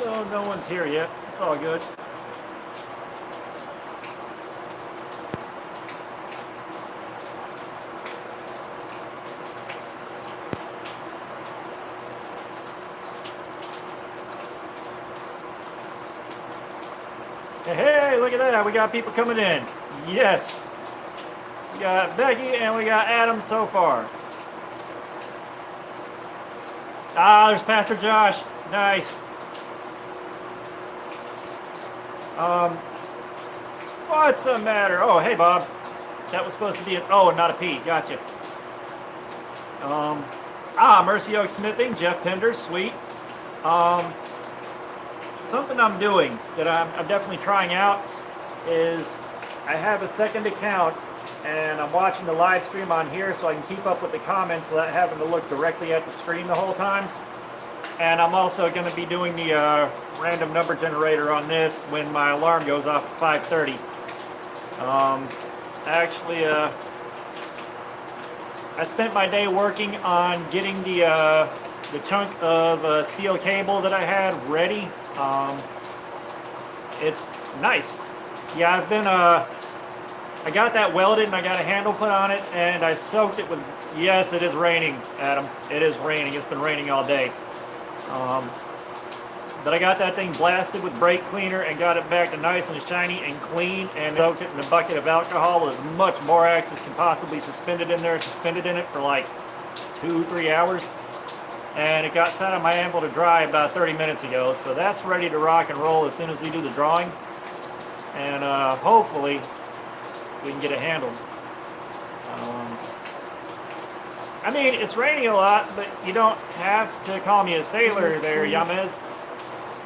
So no one's here yet. It's all good. Hey, look at that. We got people coming in. Yes. We got Becky and we got Adam so far. Ah, there's Pastor Josh. Nice. What's the matter? Oh, hey, Bob. That was supposed to be an O and not a P. Gotcha. Mercy Oak Smithing, Jeff Pender, sweet. Something I'm doing that I'm definitely trying out is I have a second account and I'm watching the live stream on here so I can keep up with the comments without having to look directly at the screen the whole time. And I'm also going to be doing the random number generator on this when my alarm goes off at 5:30. Actually, I spent my day working on getting the chunk of steel cable that I had ready. It's nice. Yeah, I've been I got that welded and I got a handle put on it and I soaked it with, yes, it is raining, Adam. It is raining. It's been raining all day. But I got that thing blasted with brake cleaner and got it back to nice and shiny and clean and soaked it in a bucket of alcohol with as much borax as can possibly suspended in there. Suspended in it for like 2-3 hours. And it got set on my anvil to dry about 30 minutes ago. So that's ready to rock and roll as soon as we do the drawing. And hopefully we can get it handled. I mean, it's raining a lot, but you don't have to call me a sailor there, Yamez.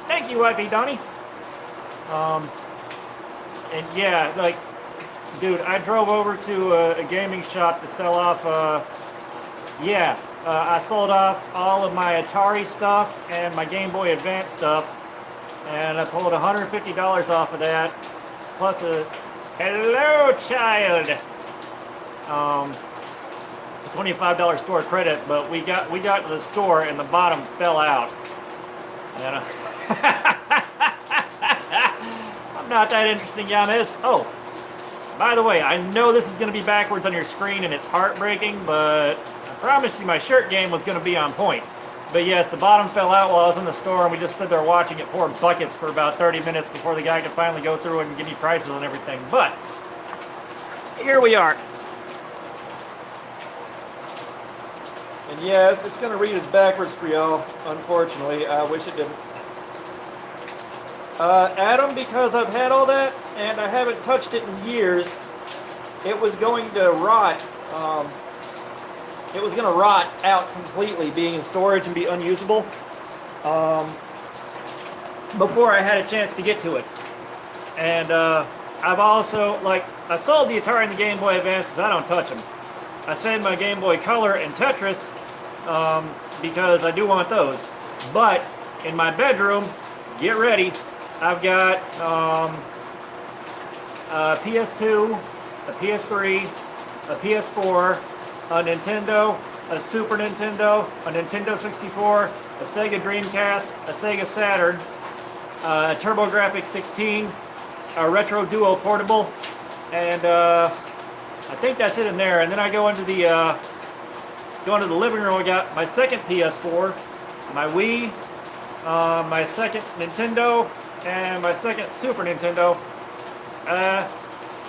Thank you, wifey Donnie. And yeah, like, dude, I drove over to a gaming shop to sell off, I sold off all of my Atari stuff and my Game Boy Advance stuff, and I pulled $150 off of that, plus a hello child, $25 store credit. But we got to the store and the bottom fell out. And I'm not that interesting, Yamez. Oh, by the way, I know this is going to be backwards on your screen and it's heartbreaking, but I promised you my shirt game was going to be on point. But yes, the bottom fell out while I was in the store, and we just stood there watching it pour buckets for about 30 minutes before the guy could finally go through and give me prices and everything. But here we are. And yes, it's going to read as backwards for y'all, unfortunately. I wish it didn't. Adam, because I've had all that, and I haven't touched it in years, it was going to rot. It was going to rot out completely, being in storage and be unusable, before I had a chance to get to it. And I've also, like, I sold the Atari and the Game Boy Advance because I don't touch them. I saved my Game Boy Color and Tetris because I do want those. But in my bedroom, get ready, I've got a PS2, a PS3, a PS4, a Nintendo, a Super Nintendo, a Nintendo 64, a Sega Dreamcast, a Sega Saturn, a TurboGrafx 16, a Retro Duo Portable, and I think that's it in there. And then I go into the living room. I got my second PS4, my Wii, my second Nintendo, and my second Super Nintendo.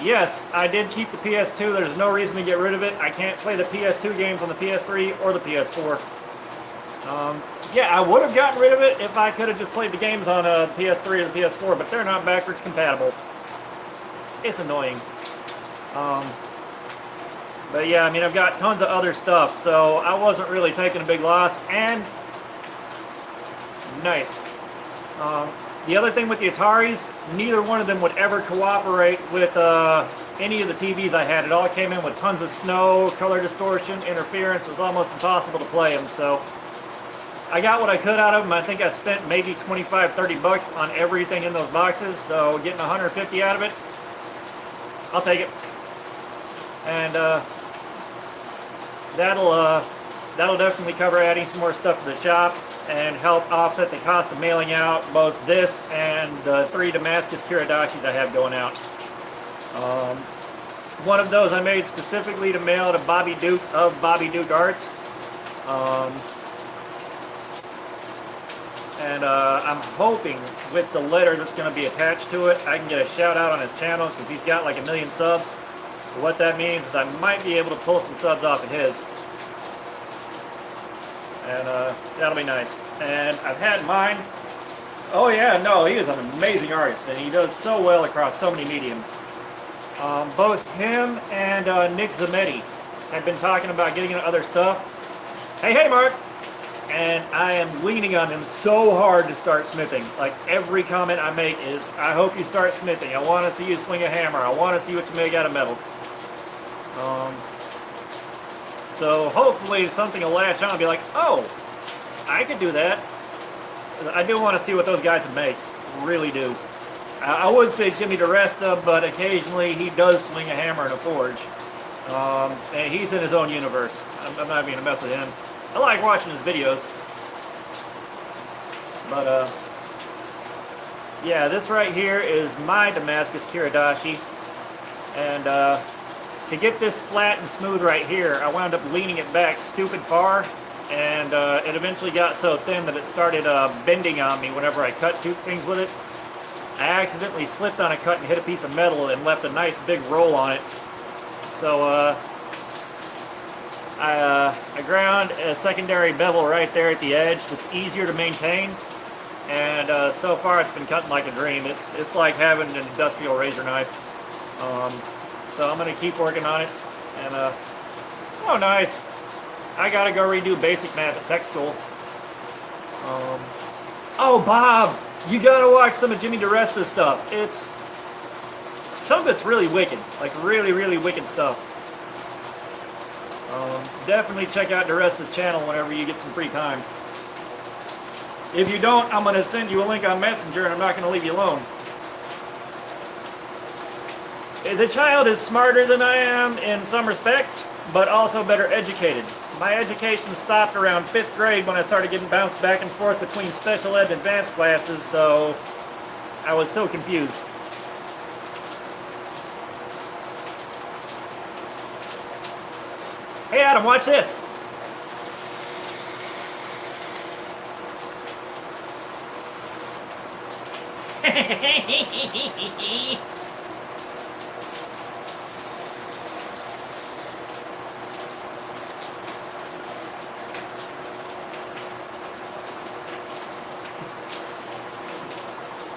Yes, I did keep the PS2. There's no reason to get rid of it. I can't play the PS2 games on the PS3 or the PS4. Yeah, I would have gotten rid of it if I could have just played the games on a PS3 or the PS4, but they're not backwards compatible. It's annoying. But yeah, I mean, I've got tons of other stuff, so I wasn't really taking a big loss. And nice. The other thing with the Ataris, neither one of them would ever cooperate with any of the TVs I had. It all came in with tons of snow, color distortion, interference. It was almost impossible to play them. So I got what I could out of them. I think I spent maybe 25, 30 bucks on everything in those boxes. So getting 150 out of it, I'll take it. And that'll definitely cover adding some more stuff to the shop. and help offset the cost of mailing out both this and the 3 Damascus Kiridashis I have going out. One of those I made specifically to mail to Bobby Duke of Bobby Duke Arts. And I'm hoping with the letter that's going to be attached to it, I can get a shout out on his channel because he's got like 1 million subs. So what that means is I might be able to pull some subs off of his. And that'll be nice. And I've had mine. Oh yeah, no, he is an amazing artist and he does so well across so many mediums. Both him and Nick Zametti have been talking about getting into other stuff. Hey Mark! And I am leaning on him so hard to start smithing. Like every comment I make is, I hope you start smithing. I want to see you swing a hammer. I want to see what you make out of metal. So hopefully something will latch on and be like, oh, I could do that. I do want to see what those guys can make. Really do. I would say Jimmy DeResta, but occasionally he does swing a hammer in a forge. And he's in his own universe. I'm not even going to mess with him. I like watching his videos. But, yeah, this right here is my Damascus Kiridashi. And, to get this flat and smooth right here, I wound up leaning it back stupid far. And, it eventually got so thin that it started, bending on me whenever I cut things with it. I accidentally slipped on a cut and hit a piece of metal and left a nice big roll on it. So, I ground a secondary bevel right there at the edge. It's easier to maintain, and so far it's been cutting like a dream. It's like having an industrial razor knife. So I'm gonna keep working on it. And oh, nice! I gotta go redo basic math at tech school. Oh, Bob, you gotta watch some of Jimmy DeResta's stuff. Some of it's really wicked, like really, really wicked stuff. Definitely check out DeResta's channel whenever you get some free time. If you don't, I'm going to send you a link on Messenger and I'm not going to leave you alone. The child is smarter than I am in some respects, but also better educated. My education stopped around 5th grade when I started getting bounced back and forth between special ed and advanced classes, so I was so confused. Hey Adam, watch this.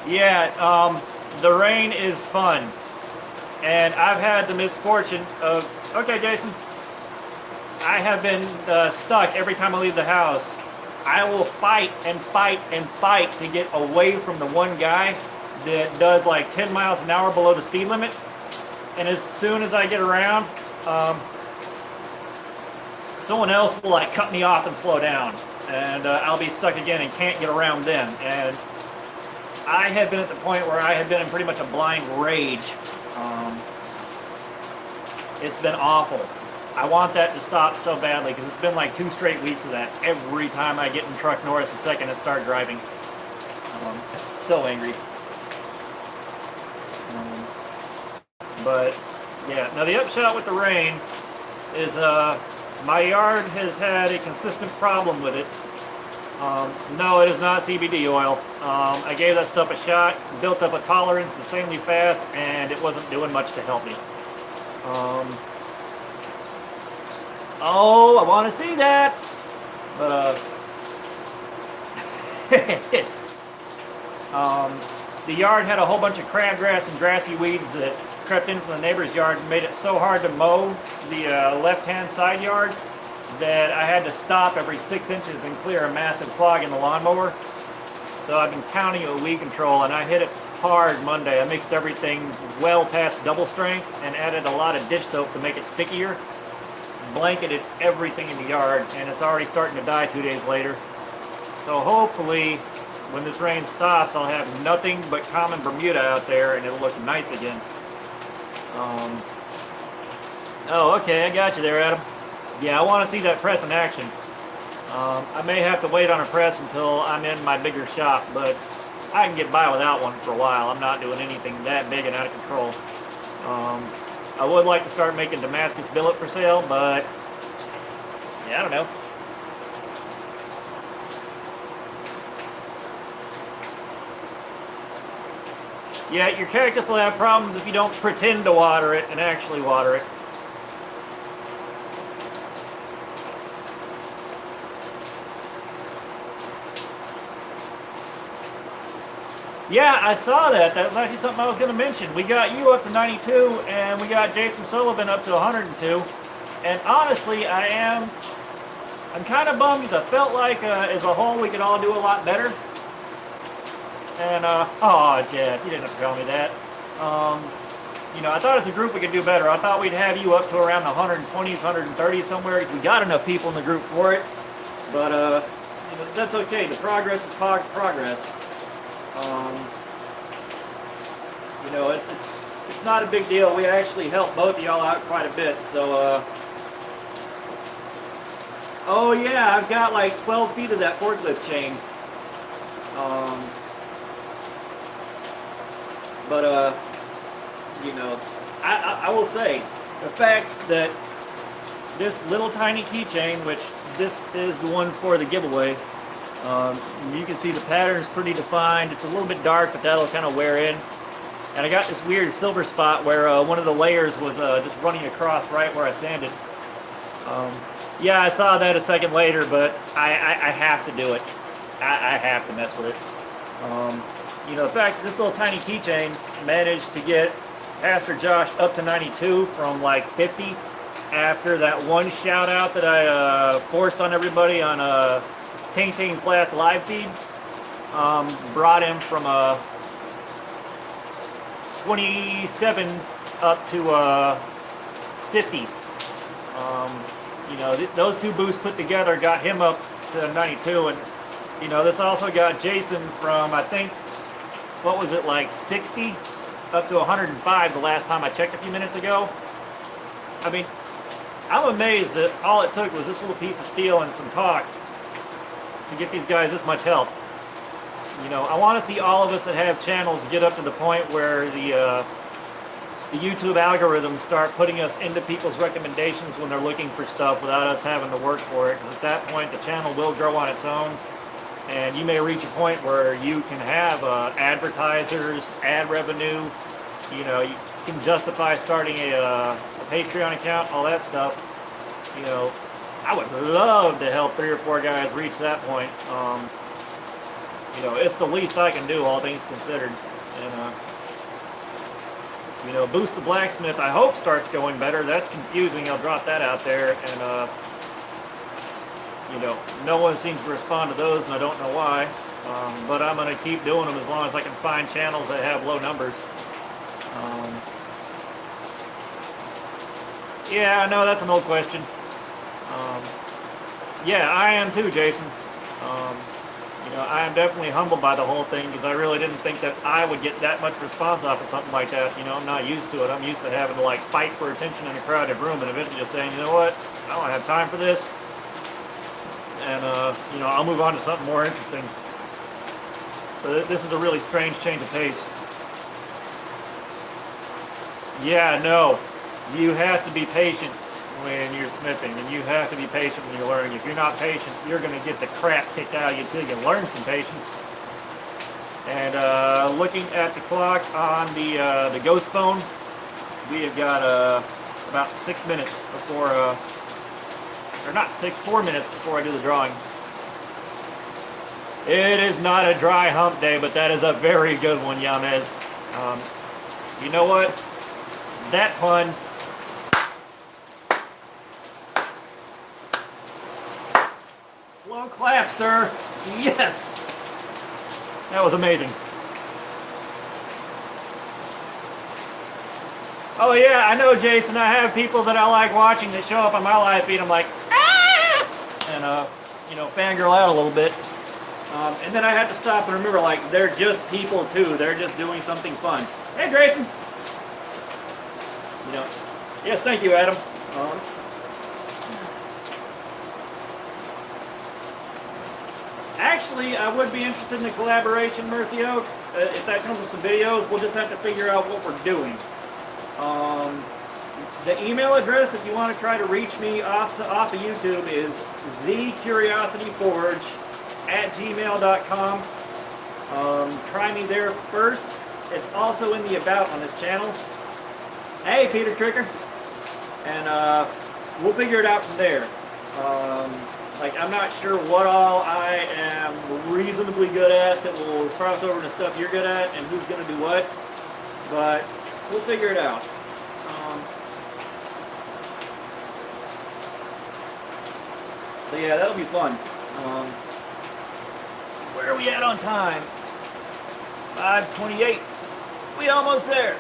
Yeah, the rain is fun. And I've had the misfortune of, okay Jason, I have been stuck every time I leave the house. I will fight and fight and fight to get away from the one guy that does like 10 miles an hour below the speed limit. And as soon as I get around, someone else will like cut me off and slow down. And I'll be stuck again and can't get around them. And I have been at the point where I have been in pretty much a blind rage. It's been awful. I want that to stop so badly because it's been like 2 straight weeks of that. Every time I get in truck north a second and start driving. So angry. But yeah, now the upshot with the rain is my yard has had a consistent problem with it. No, it is not CBD oil. I gave that stuff a shot, built up a tolerance insanely fast, and it wasn't doing much to help me. Oh, I want to see that! But, the yard had a whole bunch of crabgrass and grassy weeds that crept in from the neighbor's yard and made it so hard to mow the left-hand side yard that I had to stop every 6 inches and clear a massive clog in the lawnmower. So I've been counting a weed control, and I hit it hard Monday. I mixed everything well past double strength and added a lot of dish soap to make it stickier. Blanketed everything in the yard, and it's already starting to die 2 days later. So hopefully, when this rain stops, I'll have nothing but common Bermuda out there, and it'll look nice again. Oh, okay, I got you there, Adam. Yeah, I want to see that press in action. I may have to wait on a press until I'm in my bigger shop, but I can get by without one for a while. I'm not doing anything that big and out of control. I would like to start making Damascus billet for sale, but yeah, I don't know. Yeah, your cactus will have problems if you don't pretend to water it and actually water it. Yeah, I saw that. That was actually something I was going to mention. We got you up to 92, and we got Jason Sullivan up to 102. And honestly, I'm kind of bummed because I felt like as a whole we could all do a lot better. And, oh, Jess, you didn't have to tell me that. You know, I thought as a group we could do better. I thought we'd have you up to around the 120s, 130s somewhere. We got enough people in the group for it. But, you know, that's okay. The progress is progress. You know, it's not a big deal. We actually helped both of y'all out quite a bit. So, oh yeah, I've got like 12 feet of that forklift chain. But, you know, I will say, the fact that this little tiny keychain, which this is the one for the giveaway, you can see the pattern is pretty defined. It's a little bit dark, but that'll kind of wear in. And I got this weird silver spot where one of the layers was just running across right where I sanded. Yeah, I saw that a second later, but I have to do it. I have to mess with it. You know, the fact that this little tiny keychain managed to get Pastor Josh up to 92 from like 50 after that one shout out that I forced on everybody on Tain's last live feed, brought him from 27 up to 50. You know, those two boosts put together got him up to 92, and you know, this also got Jason from, I think, what was it, like 60 up to 105 the last time I checked a few minutes ago. I mean, I'm amazed that all it took was this little piece of steel and some talk to get these guys this much help. You know, I want to see all of us that have channels get up to the point where the YouTube algorithms start putting us into people's recommendations when they're looking for stuff without us having to work for it. Because at that point, the channel will grow on its own, and you may reach a point where you can have advertisers, ad revenue. You know, you can justify starting a Patreon account, all that stuff. You know, I would love to help 3 or 4 guys reach that point. You know, it's the least I can do, all things considered. And, you know, Boost the Blacksmith, I hope starts going better. That's confusing. I'll drop that out there. And, you know, no one seems to respond to those, and I don't know why. But I'm going to keep doing them as long as I can find channels that have low numbers. Yeah, I know that's an old question. Yeah, I am too, Jason. You know, I am definitely humbled by the whole thing because I really didn't think that I would get that much response off of something like that. You know, I'm not used to it. I'm used to having to like fight for attention in a crowded room and eventually just saying, you know what, I don't have time for this. And, you know, I'll move on to something more interesting. So this is a really strange change of pace. Yeah, no, you have to be patient when you're smithing, and you have to be patient when you're learning. If you're not patient, you're going to get the crap kicked out of you until you can learn some patience. And looking at the clock on the ghost phone, we have got about 6 minutes before, or not 6, 4 minutes before I do the drawing. It is not a dry hump day, but that is a very good one, Yamez. You know what? That pun. Slow clap, sir. Yes. That was amazing. Oh yeah, I know, Jason. I have people that I like watching that show up on my live feed. I'm like, ah! And you know, fangirl out a little bit. And then I have to stop and remember, like, they're just people too. They're just doing something fun. Hey, Grayson. You know, yes, thank you, Adam. Actually, I would be interested in a collaboration, Mercio. If that comes with some videos, we'll just have to figure out what we're doing. The email address, if you want to try to reach me off of YouTube, is thecuriosityforge@gmail.com. Try me there first. It's also in the About on this channel. Hey, Peter Tricker. And we'll figure it out from there. Like, I'm not sure what all I am reasonably good at that will cross over to stuff you're good at and who's going to do what. But we'll figure it out. So yeah, that'll be fun. Where are we at on time? 5:28. We almost there.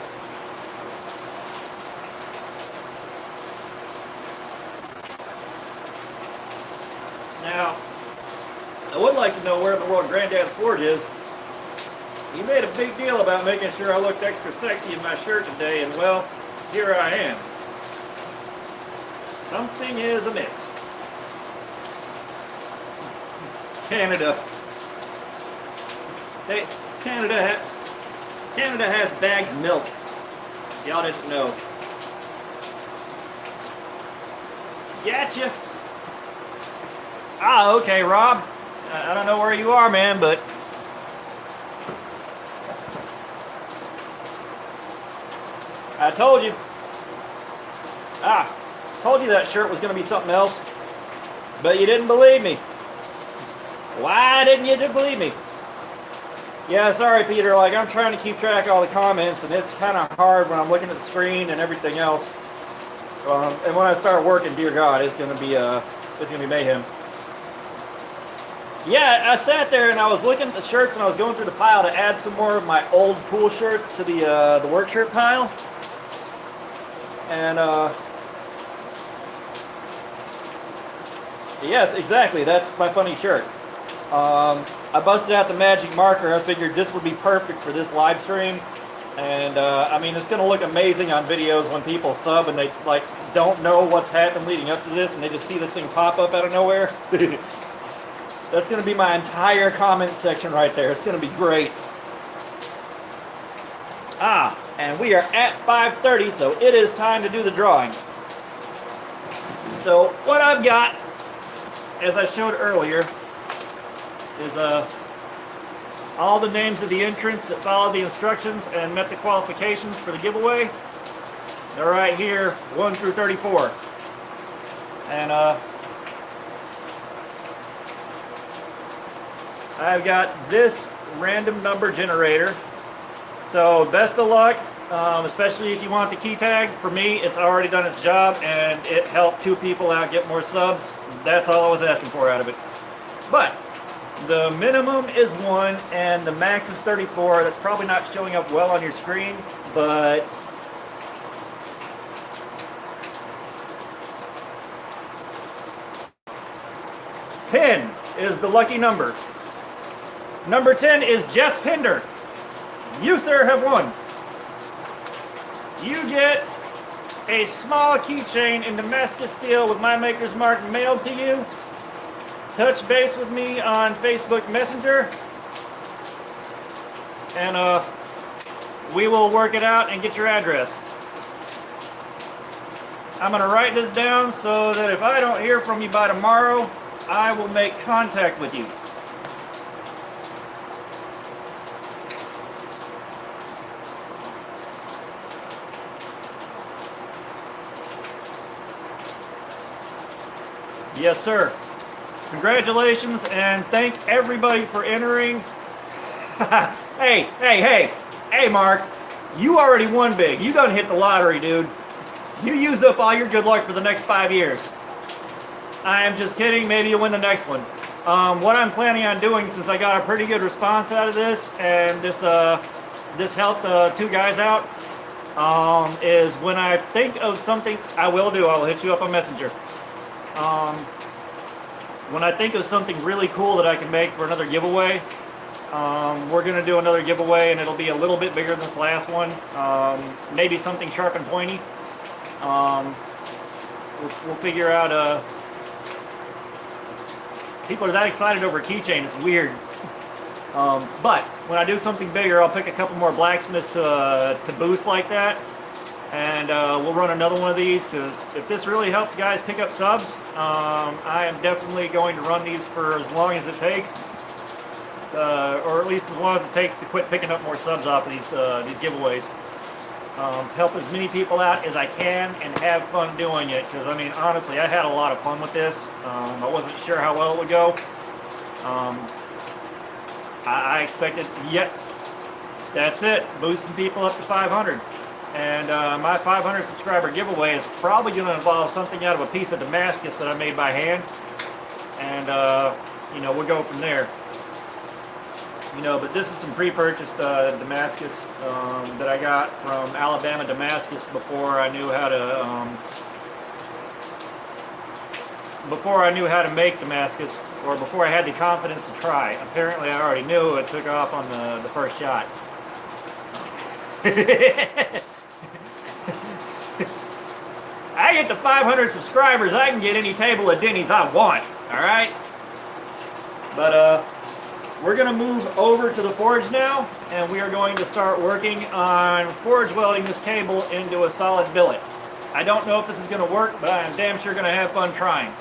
Now, I would like to know where in the world Granddad's Forge is. He made a big deal about making sure I looked extra sexy in my shirt today, and well, here I am. Something is amiss. Canada. Hey, Canada has bagged milk. Y'all didn't know. Gotcha. Ah, okay, Rob. I don't know where you are, man, but I told you. Told you that shirt was going to be something else, but you didn't believe me. Why didn't you believe me? Yeah, sorry, Peter. Like, I'm trying to keep track of all the comments, and it's kind of hard when I'm looking at the screen and everything else. And when I start working, dear God, it's gonna be mayhem. Yeah, I sat there and I was looking at the shirts, and I was going through the pile to add some more of my old cool shirts to the work shirt pile. And yes, exactly. That's my funny shirt. I busted out the magic marker. I figured this would be perfect for this live stream. And I mean, it's going to look amazing on videos when people sub and they like don't know what's happened leading up to this, and they just see this thing pop up out of nowhere. That's going to be my entire comment section right there. It's going to be great. And we are at 5:30, so it is time to do the drawing. So what I've got, as I showed earlier, is all the names of the entrants that followed the instructions and met the qualifications for the giveaway. They're right here, 1 through 34. And I've got this random number generator. So best of luck, especially if you want the key tag. For me, it's already done its job, and it helped 2 people out get more subs. That's all I was asking for out of it. But the minimum is 1, and the max is 34. That's probably not showing up well on your screen, but ten is the lucky number. Number 10 is Jeff Pinder. You, sir, have won. You get a small keychain in Damascus steel with my maker's mark mailed to you. Touch base with me on Facebook Messenger, and we will work it out and get your address. I'm going to write this down so that if I don't hear from you by tomorrow, I will make contact with you. Yes, sir. Congratulations, and thank everybody for entering. Hey, Mark, you already won big. You done hit the lottery, dude. You used up all your good luck for the next 5 years. I am just kidding. Maybe you'll win the next one. What I'm planning on doing, since I got a pretty good response out of this, and this helped 2 guys out, is when I think of something, I'll hit you up on Messenger. When I think of something really cool that I can make for another giveaway, we're going to do another giveaway, and it'll be a little bit bigger than this last one. Maybe something sharp and pointy. We'll figure out People are that excited over a keychain. It's weird. But when I do something bigger, I'll pick a couple more blacksmiths to boost like that. And we'll run another one of these, because if this really helps guys pick up subs, I am definitely going to run these for as long as it takes. Or at least as long as it takes to quit picking up more subs off of these giveaways. Help as many people out as I can and have fun doing it, because I mean honestly I had a lot of fun with this. I wasn't sure how well it would go. I expected, yep, that's it, boosting people up to 500. And my 500 subscriber giveaway is probably going to involve something out of a piece of Damascus that I made by hand. And, you know, we'll go from there. You know, but this is some pre-purchased Damascus that I got from Alabama Damascus before I knew how to make Damascus, or before I had the confidence to try. Apparently I already knew. It took off on the first shot. I get to 500 subscribers, I can get any table of Denny's I want, alright? But we're going to move over to the forge now, and we are going to start working on forge welding this cable into a solid billet. I don't know if this is going to work, but I am damn sure going to have fun trying.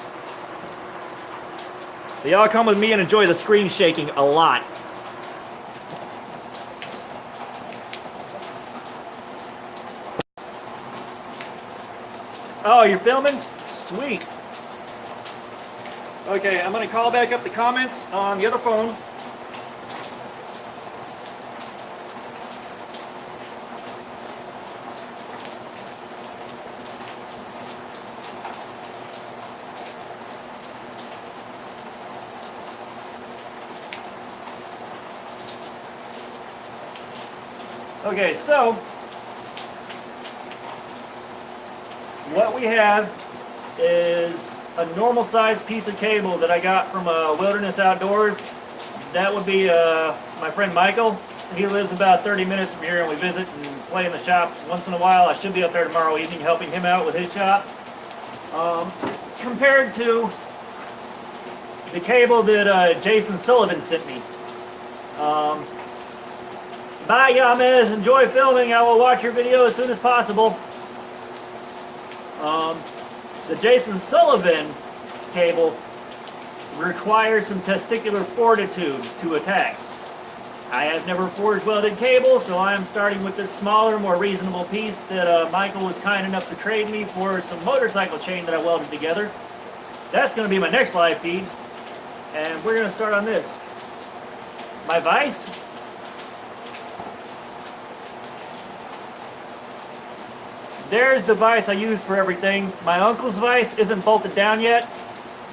So y'all come with me and enjoy the screen shaking a lot. Oh, you're filming? Sweet. Okay, I'm going to call back up the comments on the other phone. Okay, so what we have is a normal sized piece of cable that I got from Wilderness Outdoors. That would be my friend Michael. He lives about 30 minutes from here, and we visit and play in the shops once in a while. I should be up there tomorrow evening helping him out with his shop. Compared to the cable that Jason Sullivan sent me. Bye, Yamez. Enjoy filming. I will watch your video as soon as possible. The Jason Sullivan cable requires some testicular fortitude to attack. I have never forge welded cable, so I am starting with this smaller, more reasonable piece that Michael was kind enough to trade me for some motorcycle chain that I welded together. That's going to be my next live feed, and we're going to start on this. My vise. There's the vise I use for everything. My uncle's vise isn't bolted down yet.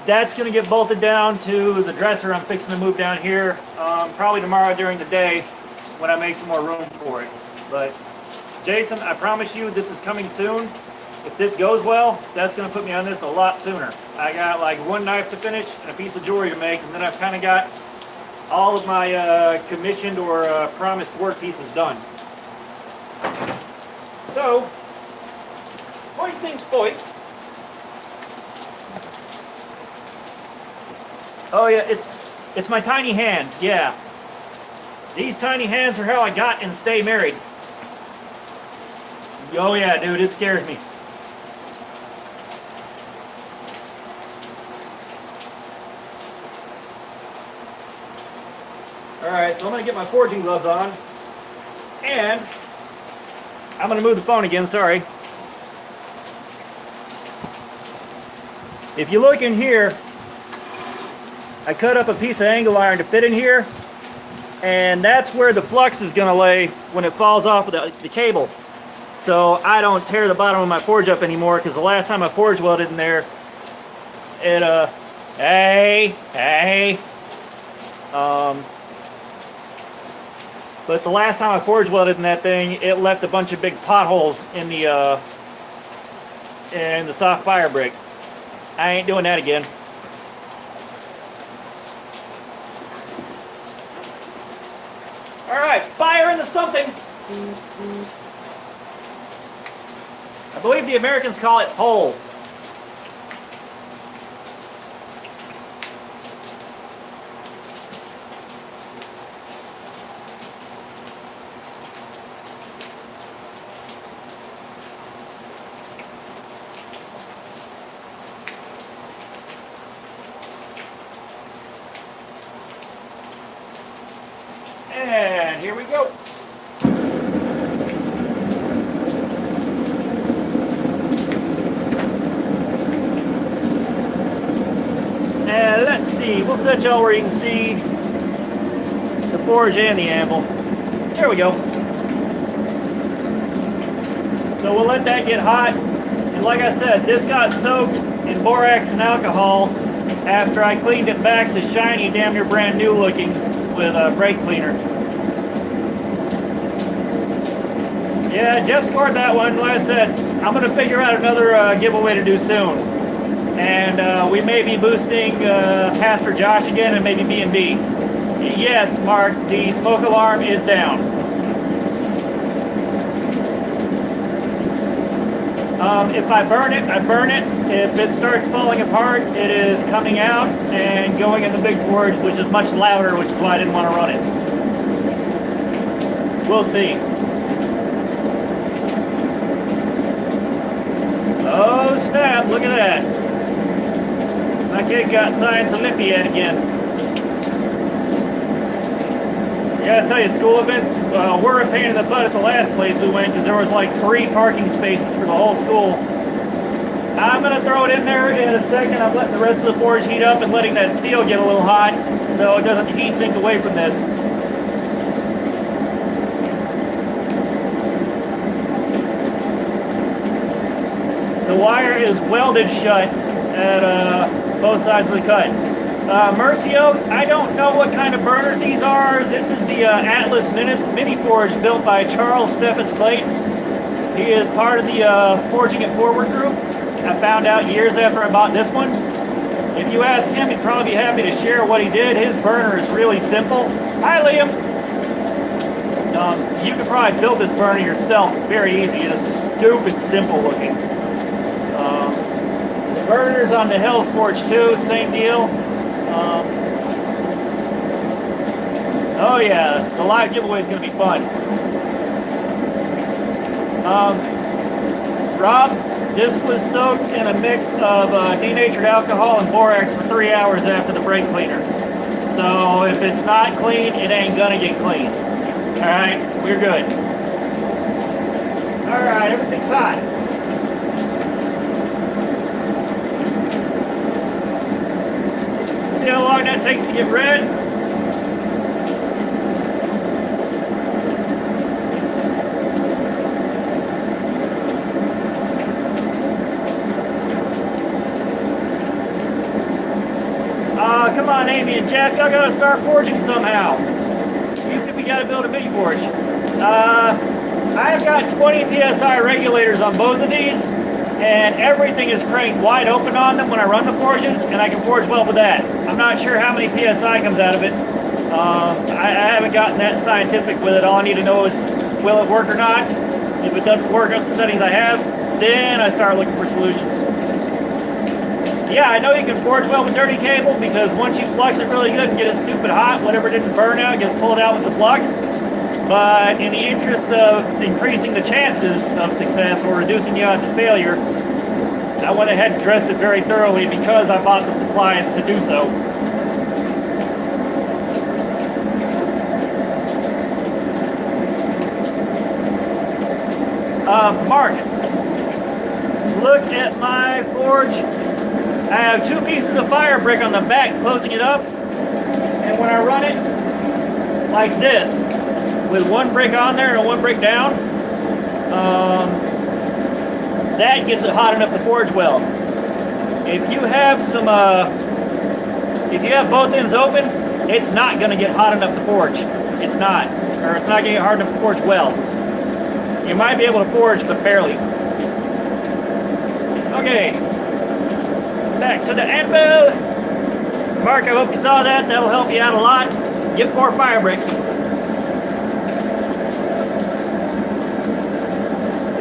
That's going to get bolted down to the dresser I'm fixing to move down here, probably tomorrow during the day when I make some more room for it. But Jason, I promise you this is coming soon. If this goes well, that's going to put me on this a lot sooner. I got like one knife to finish and a piece of jewelry to make, and then I've kind of got all of my commissioned or promised work pieces done. So, first things first. Oh yeah, it's my tiny hands, yeah. These tiny hands are how I got and stay married. Oh yeah, dude, it scares me. Alright, so I'm going to get my forging gloves on. And I'm going to move the phone again, sorry. If you look in here, I cut up a piece of angle iron to fit in here, and that's where the flux is going to lay when it falls off of the cable. So I don't tear the bottom of my forge up anymore, because the last time I forge welded in there, it, but the last time I forge welded in that thing, it left a bunch of big potholes in the soft fire brick. I ain't doing that again. Alright, fire into something! I believe the Americans call it pole. right, here we go. And let's see, we'll set y'all where you can see the forge and the anvil. There we go. So we'll let that get hot. And like I said, this got soaked in borax and alcohol after I cleaned it back to shiny, damn near brand new looking with a brake cleaner. Yeah, Jeff scored that one. Like I said, I'm going to figure out another giveaway to do soon. And we may be boosting Pastor Josh again and maybe B&B. Yes, Mark, the smoke alarm is down. If I burn it, I burn it. If it starts falling apart, it is coming out and going in the big forge, which is much louder, which is why I didn't want to run it. We'll see. Oh snap, look at that. My kid got Science Olympiad again. I gotta tell you, school events were a pain in the butt at the last place we went because there was like 3 parking spaces for the whole school. I'm gonna throw it in there in a second. I'm letting the rest of the forge heat up and letting that steel get a little hot so it doesn't heat sink away from this. The wire is welded shut at both sides of the cut. Mercy Oak, I don't know what kind of burners these are. This is the Atlas Mini Forge built by Charles Steffens Clayton. He is part of the Forging It Forward group. I found out years after I bought this one. If you ask him, he'd probably be happy to share what he did. His burner is really simple. Hi, Liam. You could probably build this burner yourself very easy. It's stupid simple looking. Burners on the Hell's Forge too, same deal. Oh yeah, the live giveaway is going to be fun. Rob, this was soaked in a mix of denatured alcohol and borax for 3 hours after the brake cleaner. So if it's not clean, it ain't going to get clean. Alright, we're good. Alright, everything's hot. See how long that takes to get red? Come on, Amy and Jack, I gotta start forging somehow. Even if we gotta build a mini forge. I've got 20 PSI regulators on both of these, and everything is cranked wide open on them when I run the forges, and I can forge well with that. I'm not sure how many PSI comes out of it. I haven't gotten that scientific with it. All I need to know is, will it work or not? If it doesn't work up the settings I have, then I start looking for solutions. Yeah, I know you can forge well with dirty cable because once you flux it really good and get it stupid hot, whatever didn't burn out gets pulled out with the flux. But in the interest of increasing the chances of success or reducing the odds of failure, I went ahead and dressed it very thoroughly because I bought the supplies to do so. Mark, look at my forge. I have 2 pieces of fire brick on the back closing it up, and when I run it like this, with 1 brick on there and 1 brick down, that gets it hot enough to forge well. If you have if you have both ends open, it's not going to get hot enough to forge. It's not, or it's not going to get hard enough to forge well. You might be able to forge, but barely. Okay. Back to the anvil. Mark, I hope you saw that. That'll help you out a lot. Get 4 fire bricks.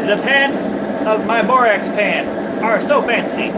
The pans of my borax pan are so fancy.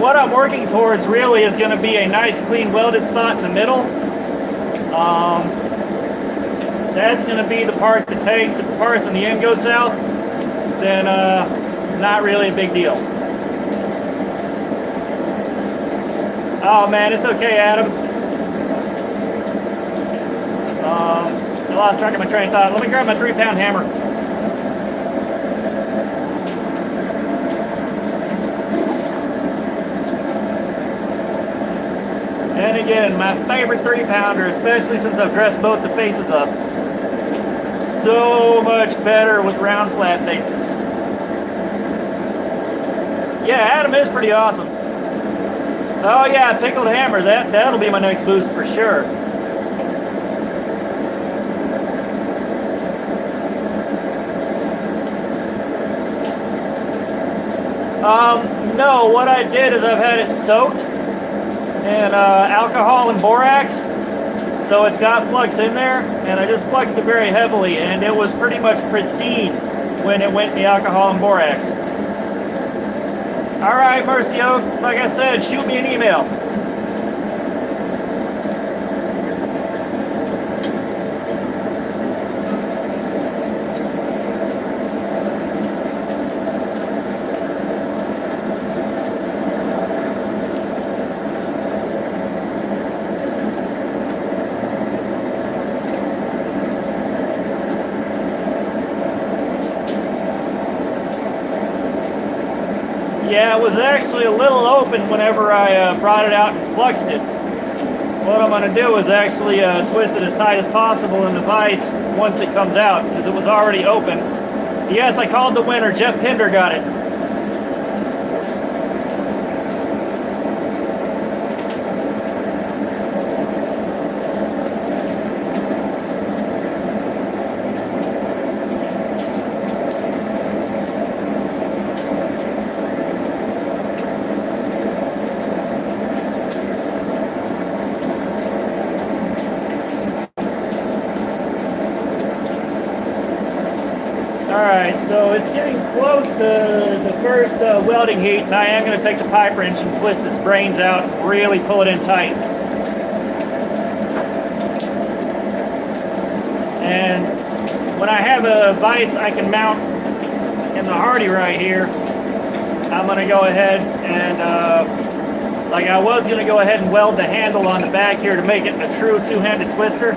what I'm working towards really is going to be a nice clean welded spot in the middle. That's going to be the part that takes. If the parts in the end go south, then not really a big deal. Oh man, it's okay, Adam. I lost track of my train of thought. Let me grab my 3-pound hammer. And again, my favorite 3-pounder, especially since I've dressed both the faces up. So much better with round flat faces. Yeah, Adam is pretty awesome. Oh yeah, pickled hammer. That'll be my next boost for sure. No, what I did is I've had it soaked in alcohol and borax, so it's got flux in there, and I just fluxed it very heavily, and it was pretty much pristine when it went in the alcohol and borax. All right, Mercy Oak, like I said, shoot me an email. Yeah, it was actually a little open whenever I brought it out and fluxed it. What I'm going to do is actually twist it as tight as possible in the vise once it comes out, because it was already open. Yes, I called the winner. Jeff Pinder got it. Alright, so it's getting close to the first welding heat, and I am going to take the pipe wrench and twist its brains out and really pull it in tight. And when I have a vise I can mount in the Hardy right here, I'm going to go ahead and, like I was going to go ahead and weld the handle on the back here to make it a true two-handed twister.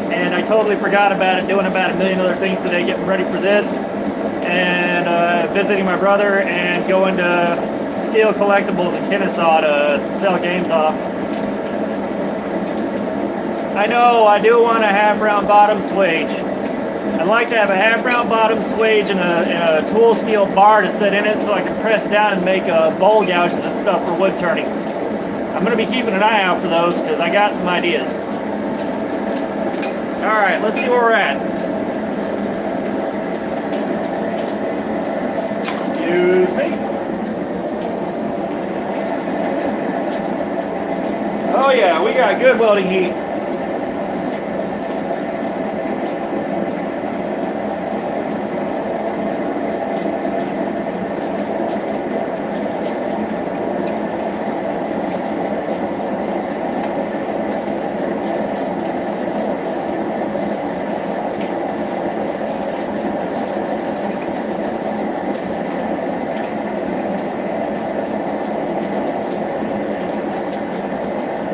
And I totally forgot about it, doing about a million other things today, getting ready for this, and visiting my brother, and going to Steel Collectibles in Kennesaw to sell games off. I know, I do want a half-round bottom swage. I'd like to have a half-round bottom swage and a tool steel bar to sit in it so I can press down and make bowl gouges and stuff for wood turning. I'm going to be keeping an eye out for those because I got some ideas. Alright, let's see where we're at. Excuse me. Oh yeah, we got good welding heat.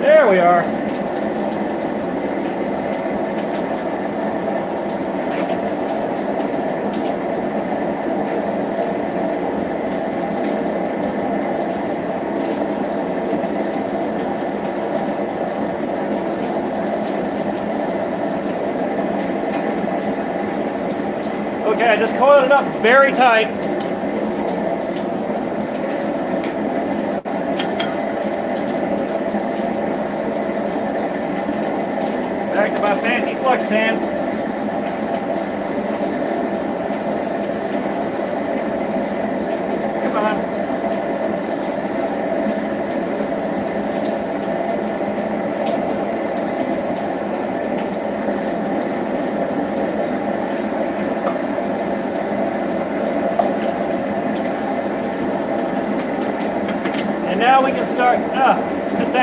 There we are. Okay, I just coiled it up very tight. Back to my fancy flux pan. Come on.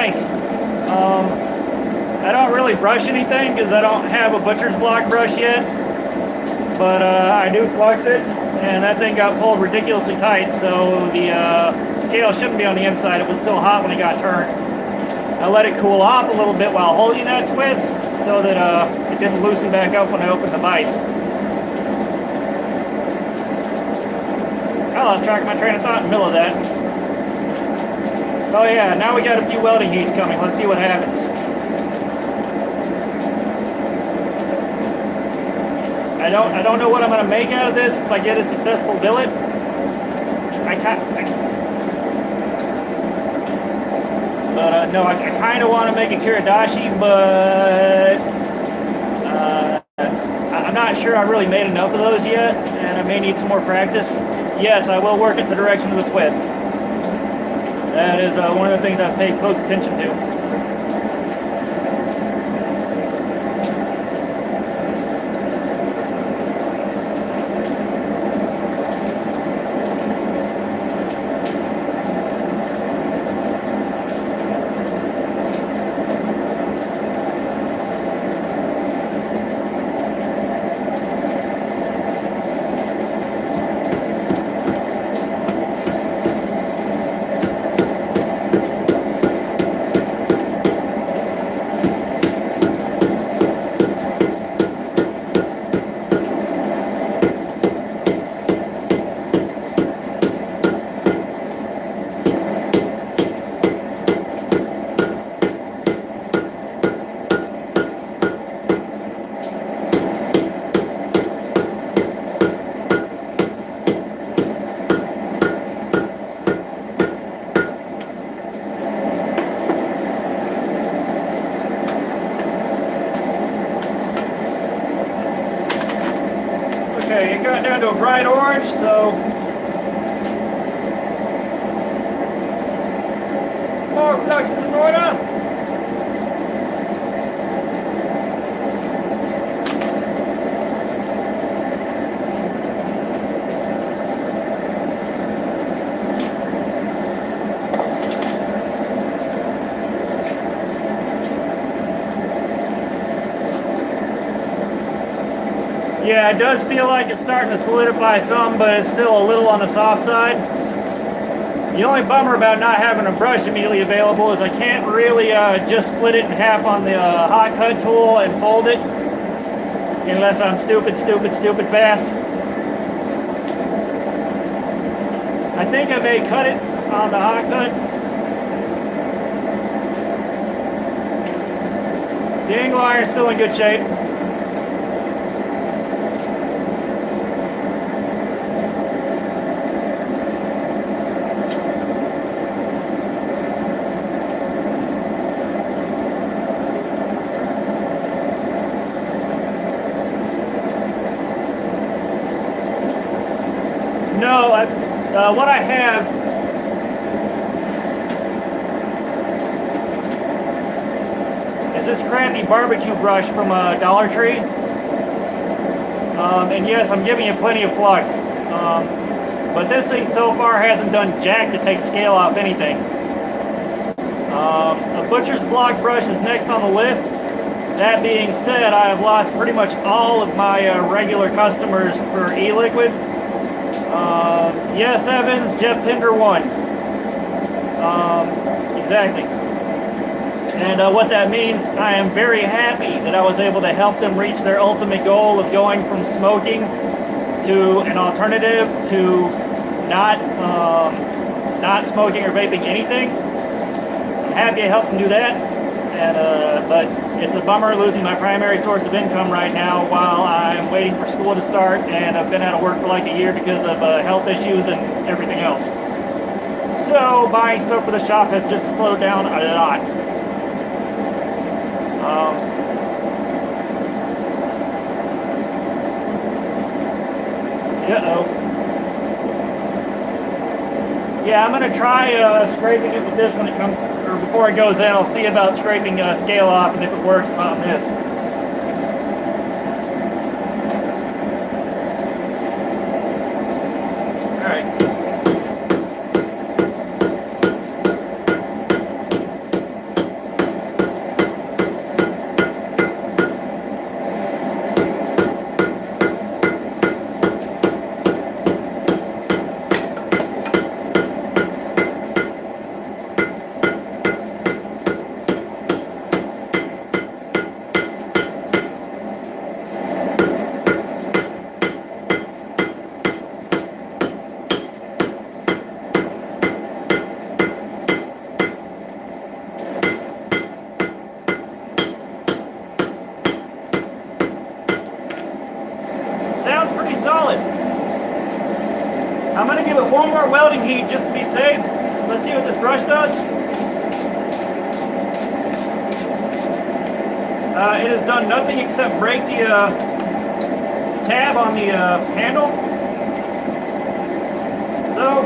thanks. I don't really brush anything because I don't have a butcher's block brush yet, but I do flux it, and that thing got pulled ridiculously tight, so the scale shouldn't be on the inside. It was still hot when it got turned. I let it cool off a little bit while holding that twist so that it didn't loosen back up when I opened the vise. I lost track of my train of thought in the middle of that. Oh yeah, now we got a few welding heats coming. Let's see what happens. I don't know what I'm going to make out of this if I get a successful billet. No, I kind of want to make a kiradashi, but I'm not sure I've really made enough of those yet, and I may need some more practice. Yes, I will work in the direction of the twist. That is one of the things I've paid close attention to. Okay, it got down to a bright orange, so more fluxes in order. Yeah, it does feel like it's starting to solidify some, but it's still a little on the soft side. The only bummer about not having a brush immediately available is I can't really just split it in half on the hot cut tool and fold it, unless I'm stupid fast. I think I may cut it on the hot cut. The angle iron is still in good shape. No, what I have is this crappy barbecue brush from Dollar Tree. And yes, I'm giving you plenty of flux. But this thing so far hasn't done jack to take scale off anything. A butcher's block brush is next on the list. That being said, I have lost pretty much all of my regular customers for e-liquid. Yes, Evans, Jeff Pinder won. Exactly. And what that means, I am very happy that I was able to help them reach their ultimate goal of going from smoking to an alternative to not smoking or vaping anything. I'm happy I helped them do that. And but it's a bummer losing my primary source of income right now while I'm waiting for school to start, and I've been out of work for like a year because of health issues and everything else. So buying stuff for the shop has just slowed down a lot. Yeah, I'm gonna try scraping it with this when it comes, or before it goes in. I'll see about scraping scale off, and if it works on this. All right. sounds pretty solid. I'm gonna give it one more welding heat just to be safe. Let's see what this brush does. It has done nothing except break the tab on the handle. So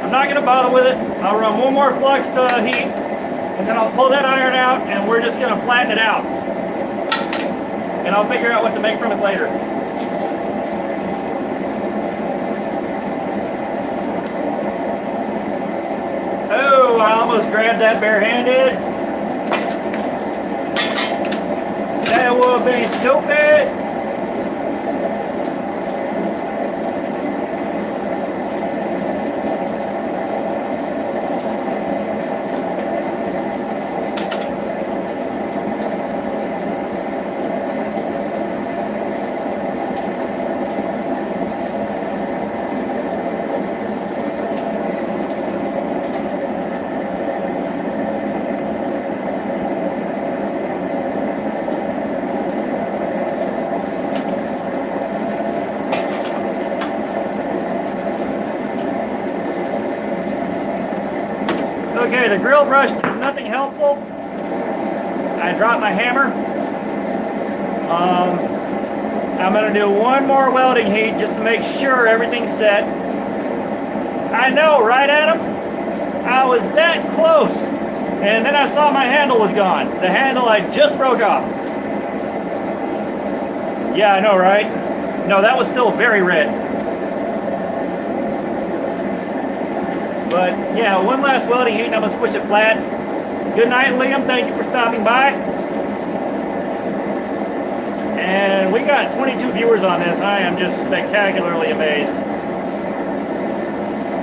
I'm not gonna bother with it. I'll run one more flux heat, and then I'll pull that iron out, and we're just gonna flatten it out. And I'll figure out what to make from it later. Oh, I almost grabbed that barehanded. That would be stupid. Okay, the grill brush did nothing helpful. I dropped my hammer. I'm going to do one more welding heat just to make sure everything's set. I know, right, Adam? I was that close. And then I saw my handle was gone. The handle I just broke off. Yeah, I know, right? No, that was still very red. But yeah, one last welding heat and I'm gonna squish it flat. Good night, Liam. Thank you for stopping by. And we got 22 viewers on this. I am just spectacularly amazed.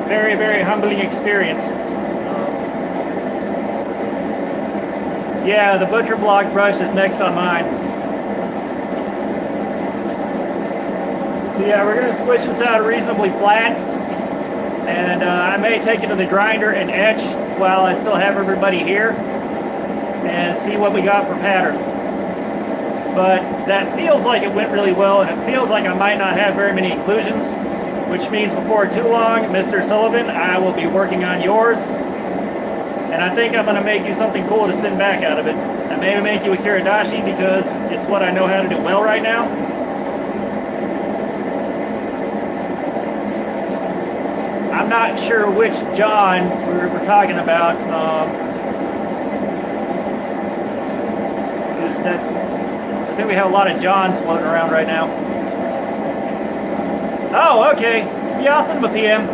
Very, very humbling experience. Yeah, the butcher block brush is next on mine. Yeah, we're gonna squish this out reasonably flat. And I may take it to the grinder and etch while I still have everybody here and see what we got for pattern. But that feels like it went really well, and it feels like I might not have very many inclusions, which means before too long, Mr. Sullivan, I will be working on yours. And I think I'm going to make you something cool to send back out of it. I may make you a Kiradashi because it's what I know how to do well right now. I'm not sure which John we're talking about. I think we have a lot of Johns floating around right now. Oh, okay. Yeah, I'll send him a PM.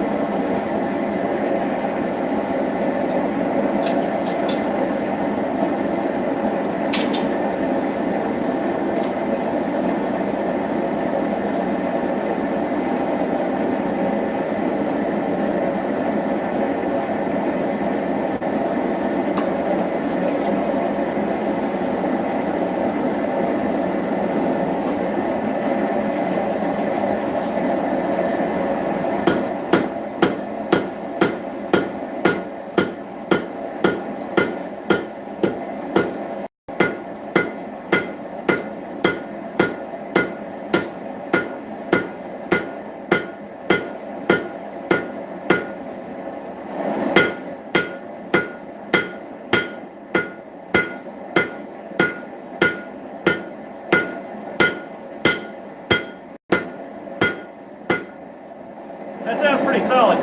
That sounds pretty solid.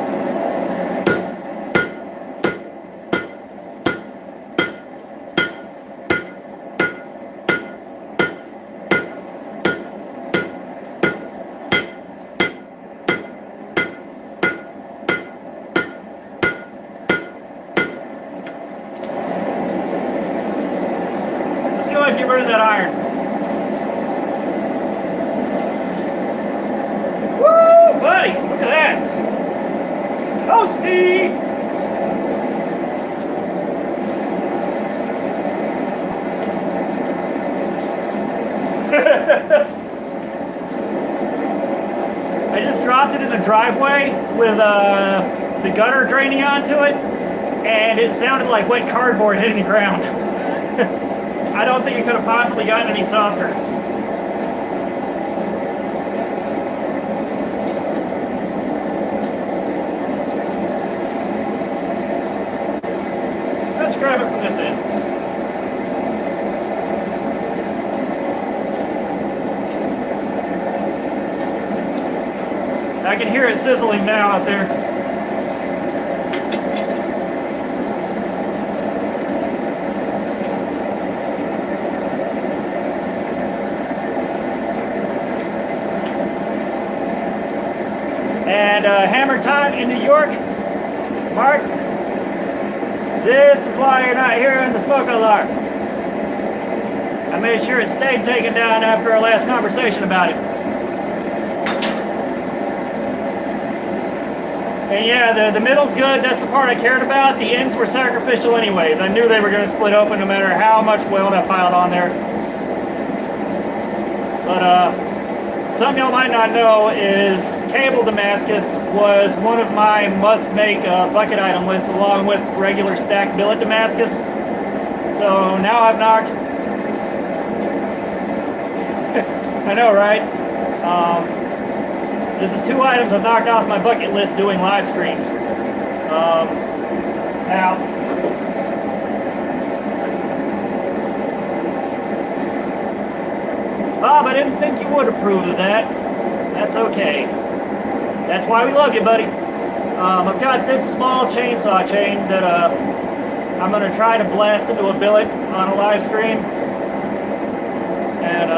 Let's go ahead and get rid of that iron. Woo, buddy, look at that. Toasty! I just dropped it in the driveway with the gutter draining onto it, and it sounded like wet cardboard hitting the ground. I don't think it could have possibly gotten any softer. I can hear it sizzling now out there. And hammer time in New York. Mark, this is why you're not hearing the smoke alarm. I made sure it stayed taken down after our last conversation about it. And yeah, the middle's good. That's the part I cared about. The ends were sacrificial anyways. I knew they were going to split open no matter how much weld I piled on there. But something y'all might not know is cable Damascus was one of my must-make bucket item lists along with regular stacked billet Damascus. So now I've knocked... I know, right? This is 2 items I've knocked off my bucket list doing live streams. Now, Bob, I didn't think you would approve of that. That's okay. That's why we love you, buddy. I've got this small chainsaw chain that I'm going to try to blast into a billet on a live stream. And,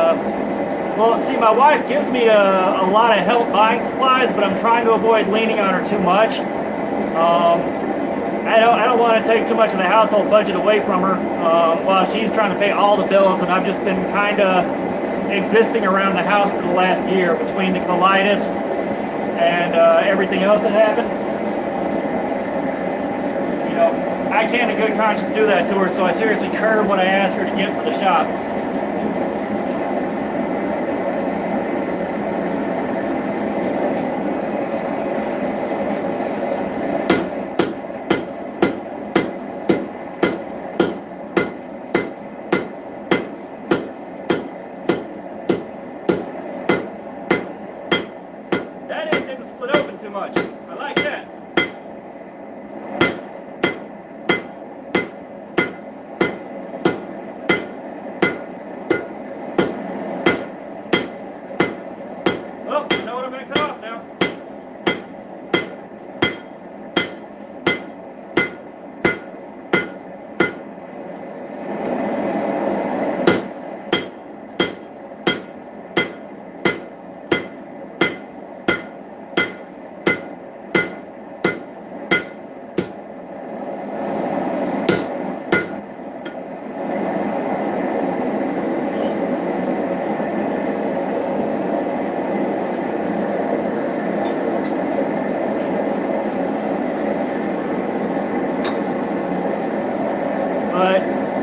well, see, my wife gives me a lot of help buying supplies, but I'm trying to avoid leaning on her too much. I don't want to take too much of the household budget away from her while she's trying to pay all the bills, and I've just been kind of existing around the house for the last year between the colitis and everything else that happened. You know, I can't in good conscience do that to her, so I seriously curb what I asked her to get for the shop.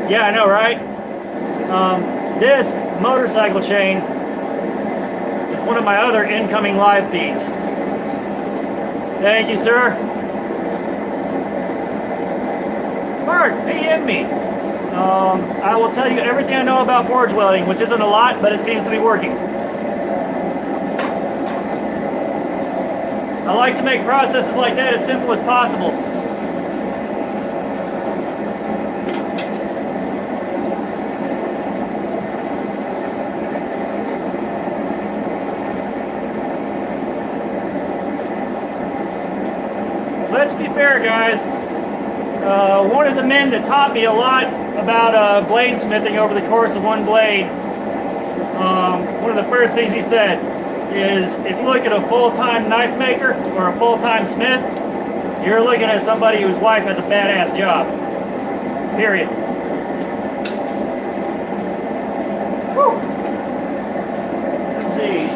Yeah, I know, right? This motorcycle chain is one of my other incoming live feeds. Thank you, sir. Mark, PM me. I will tell you everything I know about forge welding, which isn't a lot, but it seems to be working. I like to make processes like that as simple as possible. Let's be fair, guys. One of the men that taught me a lot about bladesmithing over the course of one blade, one of the first things he said is, if you look at a full-time knife maker or a full-time smith, you're looking at somebody whose wife has a badass job. Period. Whew. Let's see.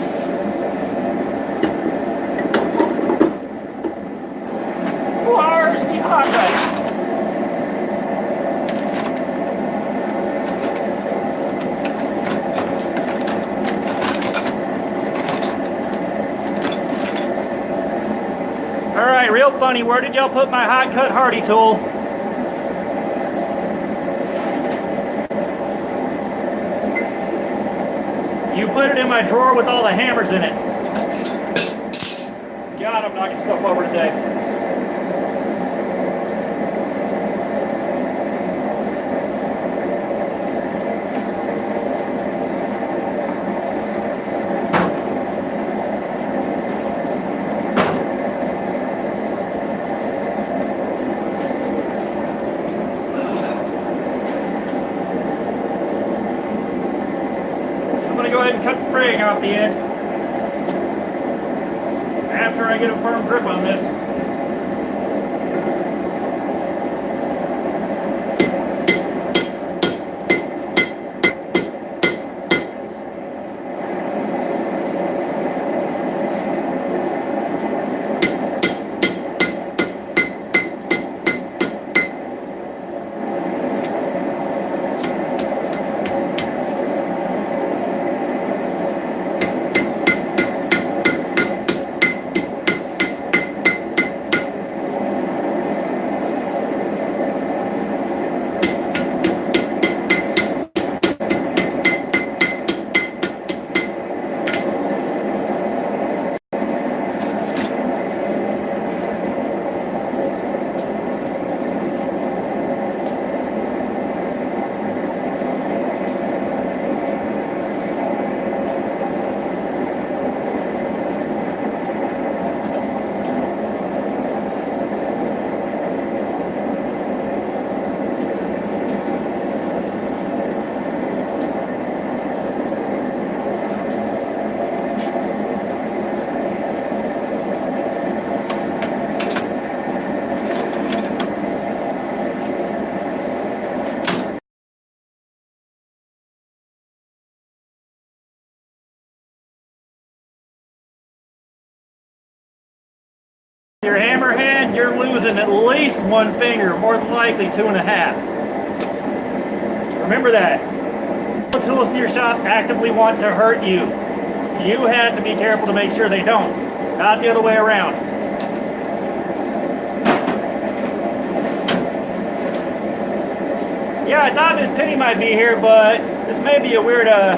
Alright, real funny, where did y'all put my hot cut Hardy tool? You put it in my drawer with all the hammers in it. God, I'm knocking stuff over today. the end. After I get a firm grip on this. Your hammerhead, you're losing at least one finger, more than likely 2.5. Remember that. The tools in your shop actively want to hurt you. You have to be careful to make sure they don't, not the other way around. Yeah, I thought Miss Penny might be here, but this may be a weird hour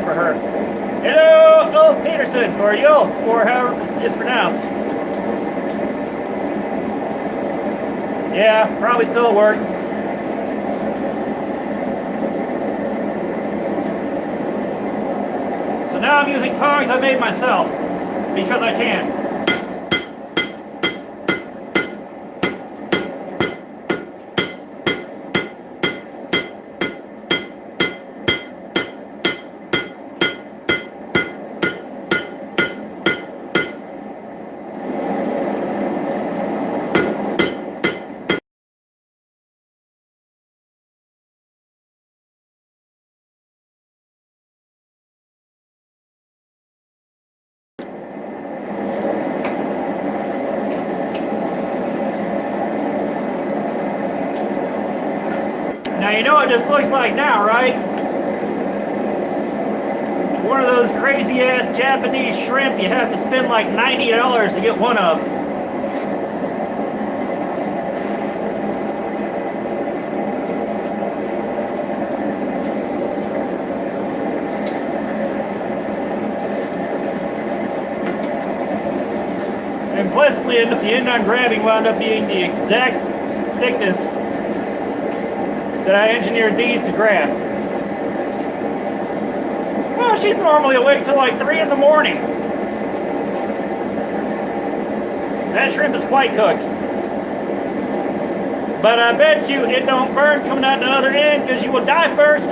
for her. Hello, Ulf Peterson, or Yulf, or however it's pronounced. Yeah, probably still at work. So now I'm using tongs I made myself, because I can. Now you know what this looks like now, right? One of those crazy ass Japanese shrimp you have to spend like $90 to get one of. Implicitly, the end I'm grabbing wound up being the exact thickness that I engineered these to grab. Well, she's normally awake till like 3 in the morning. That shrimp is quite cooked. But I bet you it don't burn coming out the other end because you will die first.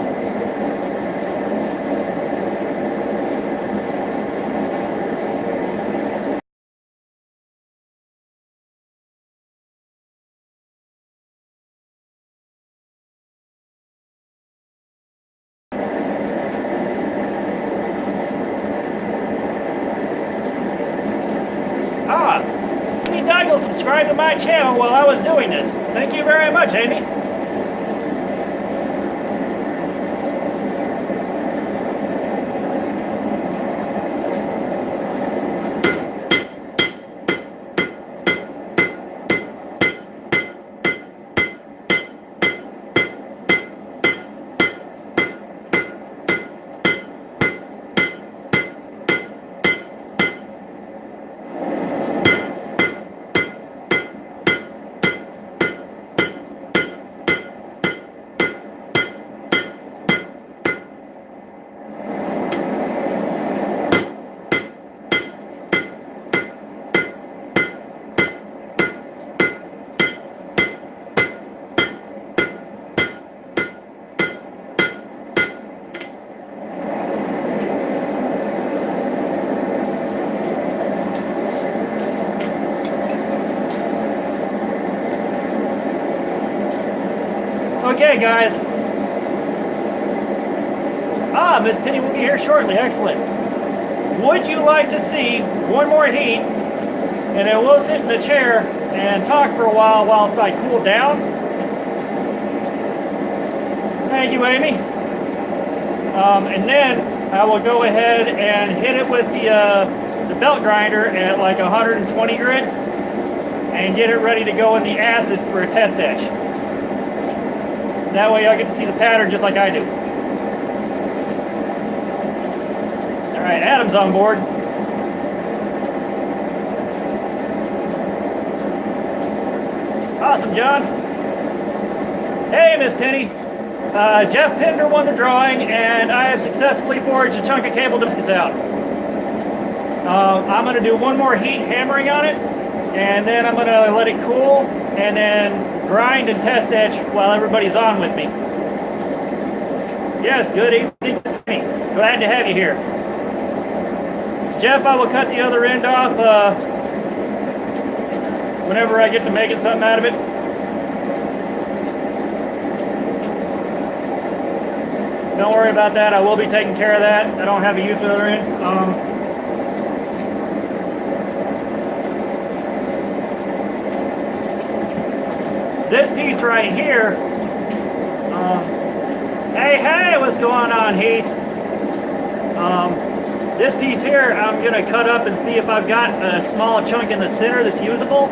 Amy Daigle subscribed to my channel while I was doing this. Thank you very much, Amy. Okay, guys. Miss Penny will be here shortly. Excellent. Would you like to see one more heat? And then we'll sit in the chair and talk for a while whilst I cool down. Thank you, Amy. And then I will go ahead and hit it with the belt grinder at like 120 grit and get it ready to go in the acid for a test etch. That way I get to see the pattern just like I do. All right, Adam's on board. Awesome, John. Hey, Miss Penny. Jeff Pender won the drawing, and I have successfully forged a chunk of cable Damascus out. I'm going to do one more heat hammering on it, and then I'm going to let it cool, and then grind and test etch while everybody's on with me. Yes, good evening, Miss Penny. Glad to have you here. Jeff, I will cut the other end off whenever I get to making something out of it. Don't worry about that. I will be taking care of that. I don't have a use for the other end. This piece right here. Hey, what's going on, Heath? This piece here, I'm going to cut up and see if I've got a small chunk in the center that's usable.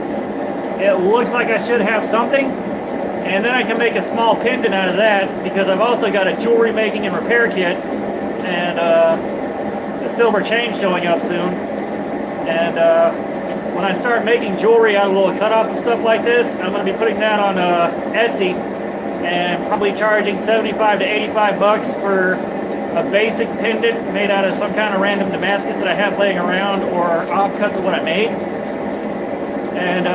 It looks like I should have something. And then I can make a small pendant out of that because I've also got a jewelry making and repair kit and a silver chain showing up soon. And when I start making jewelry out of little cutoffs and stuff like this, I'm going to be putting that on Etsy and probably charging 75 to 85 bucks for a basic pendant made out of some kind of random Damascus that I have laying around or offcuts of what I made. And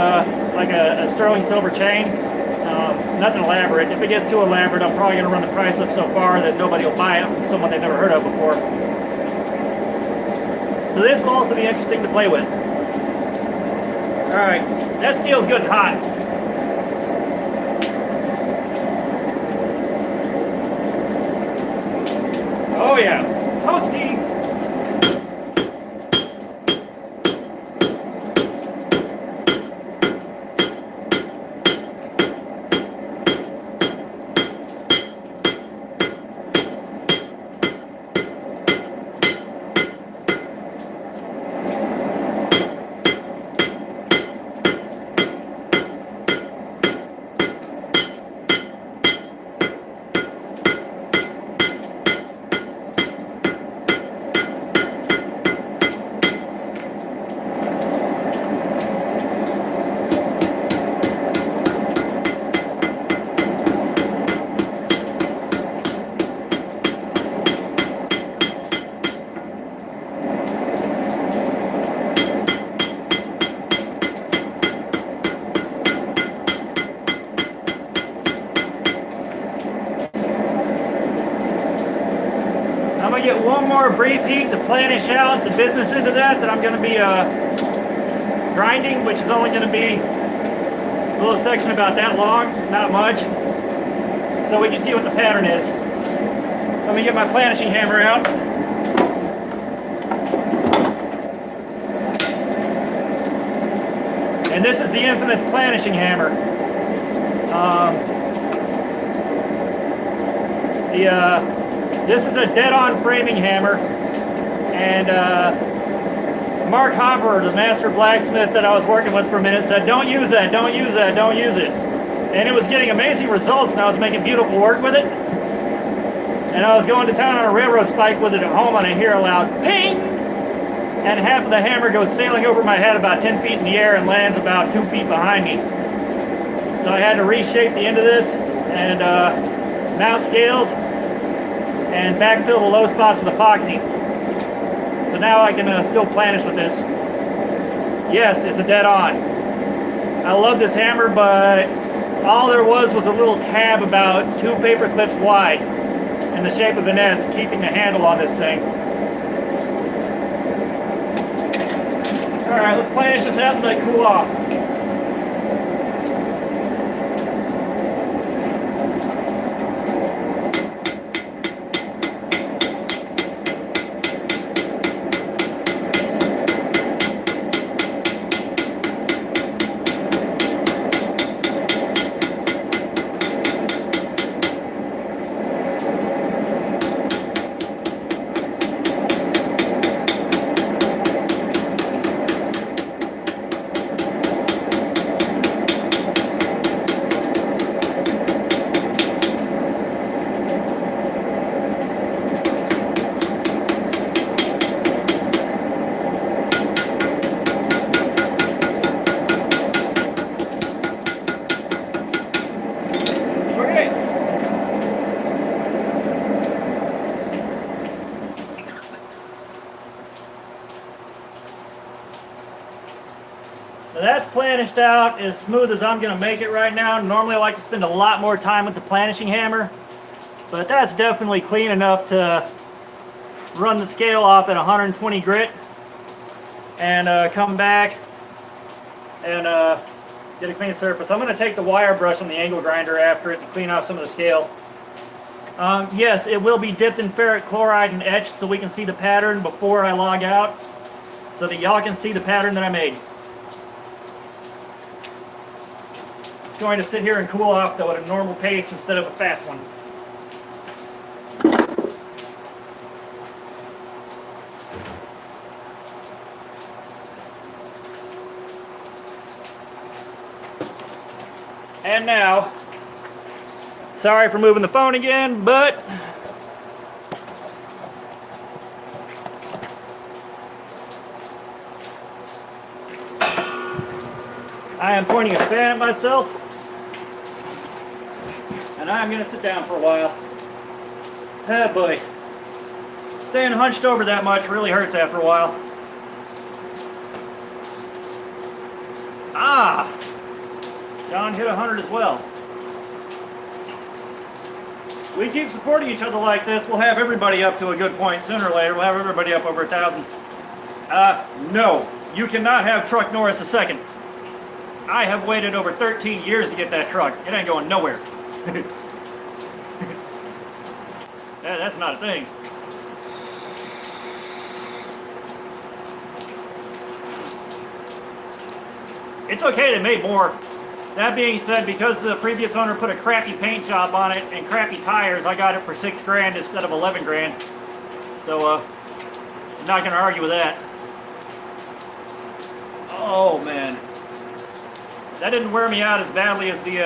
like a sterling silver chain. Nothing elaborate. If it gets too elaborate, I'm probably going to run the price up so far that nobody will buy it from someone they've never heard of before. So this will also be interesting to play with. Alright, that steel's good and hot. Oh yeah, toasty! Get one more brief heat to planish out the business into that I'm going to be grinding, which is only going to be a little section about that long, not much, so we can see what the pattern is. Let me get my planishing hammer out. And this is the infamous planishing hammer. This is a dead-on framing hammer, and Mark Hopper, the master blacksmith that I was working with for a minute, said, don't use that, don't use that, don't use it. And it was getting amazing results, and I was making beautiful work with it. And I was going to town on a railroad spike with it at home, and I hear a loud ping, and half of the hammer goes sailing over my head about 10 feet in the air and lands about 2 feet behind me. So I had to reshape the end of this and mount scales and backfill the low spots with epoxy. So now I can still planish with this. Yes, it's a dead on. I love this hammer, but all there was a little tab about 2 paper clips wide in the shape of an S, keeping the handle on this thing. Alright, let's planish this out and let it cool off. that's planished out as smooth as I'm going to make it right now. Normally I like to spend a lot more time with the planishing hammer, but that's definitely clean enough to run the scale off at 120 grit and come back and get a clean surface. I'm going to take the wire brush on the angle grinder after it to clean off some of the scale. Yes, it will be dipped in ferric chloride and etched so we can see the pattern before I log out, so that y'all can see the pattern that I made. It's going to sit here and cool off though at a normal pace instead of a fast one. And now, sorry for moving the phone again, but I am pointing a fan at myself, and I'm going to sit down for a while. Oh boy. Staying hunched over that much really hurts after a while. Ah! John hit 100 as well. We keep supporting each other like this, we'll have everybody up to a good point sooner or later. We'll have everybody up over 1,000. No, you cannot have Truck Norris II. I have waited over 13 years to get that truck. It ain't going nowhere. That's not a thing. It's okay they made more. That being said, because the previous owner put a crappy paint job on it and crappy tires, I got it for $6 grand instead of 11 grand. So, I'm not going to argue with that. Oh, man. That didn't wear me out as badly as the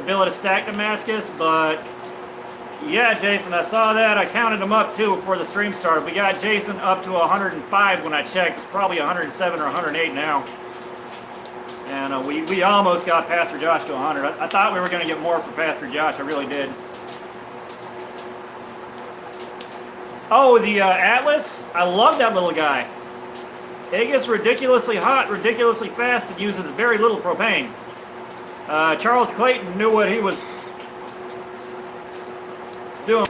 billet of stacked Damascus, but yeah, Jason, I saw that. I counted them up too before the stream started. We got Jason up to 105 when I checked. It's probably 107 or 108 now. And we almost got Pastor Josh to 100. I thought we were going to get more for Pastor Josh. I really did. Oh, the Atlas? I love that little guy. It gets ridiculously hot, ridiculously fast. It uses very little propane. Charles Clayton knew what he was doing.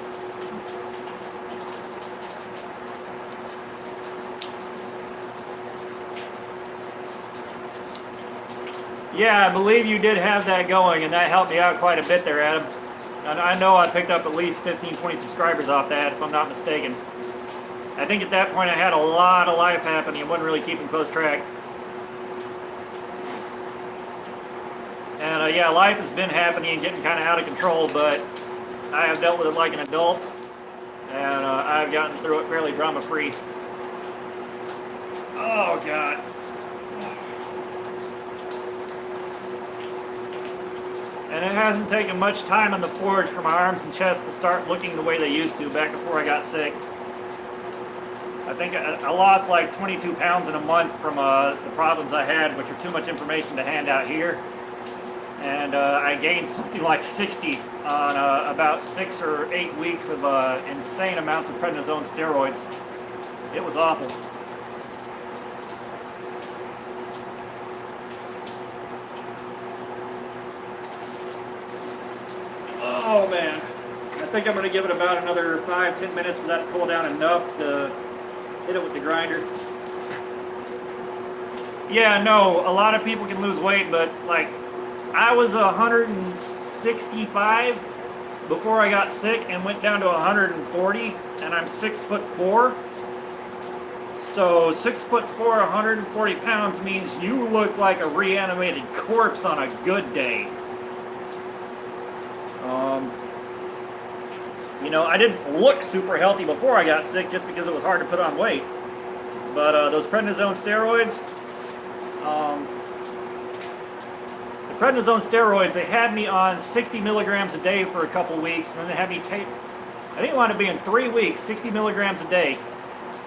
Yeah, I believe you did have that going, and that helped me out quite a bit there, Adam. And I know I picked up at least 15, 20 subscribers off that, if I'm not mistaken. I think at that point I had a lot of life happening and wasn't really keeping close track. And yeah, life has been happening and getting kind of out of control, but I have dealt with it like an adult, and I've gotten through it fairly drama-free. Oh, God. And it hasn't taken much time on the forge for my arms and chest to start looking the way they used to back before I got sick. I think I lost like 22 pounds in a month from the problems I had, which are too much information to hand out here. And I gained something like 60 on about 6 or 8 weeks of insane amounts of prednisone steroids. It was awful. Oh man, I think I'm going to give it about another 5-10 minutes for that to cool down enough to hit it with the grinder. Yeah, no, a lot of people can lose weight, but like I was 165 before I got sick and went down to 140, and I'm 6'4". So 6'4", 140 pounds means you look like a reanimated corpse on a good day. You know, I didn't look super healthy before I got sick just because it was hard to put on weight. But those prednisone steroids, the prednisone steroids, they had me on 60 milligrams a day for a couple weeks, and then they had me take, I think it wound up being 3 weeks, 60 milligrams a day.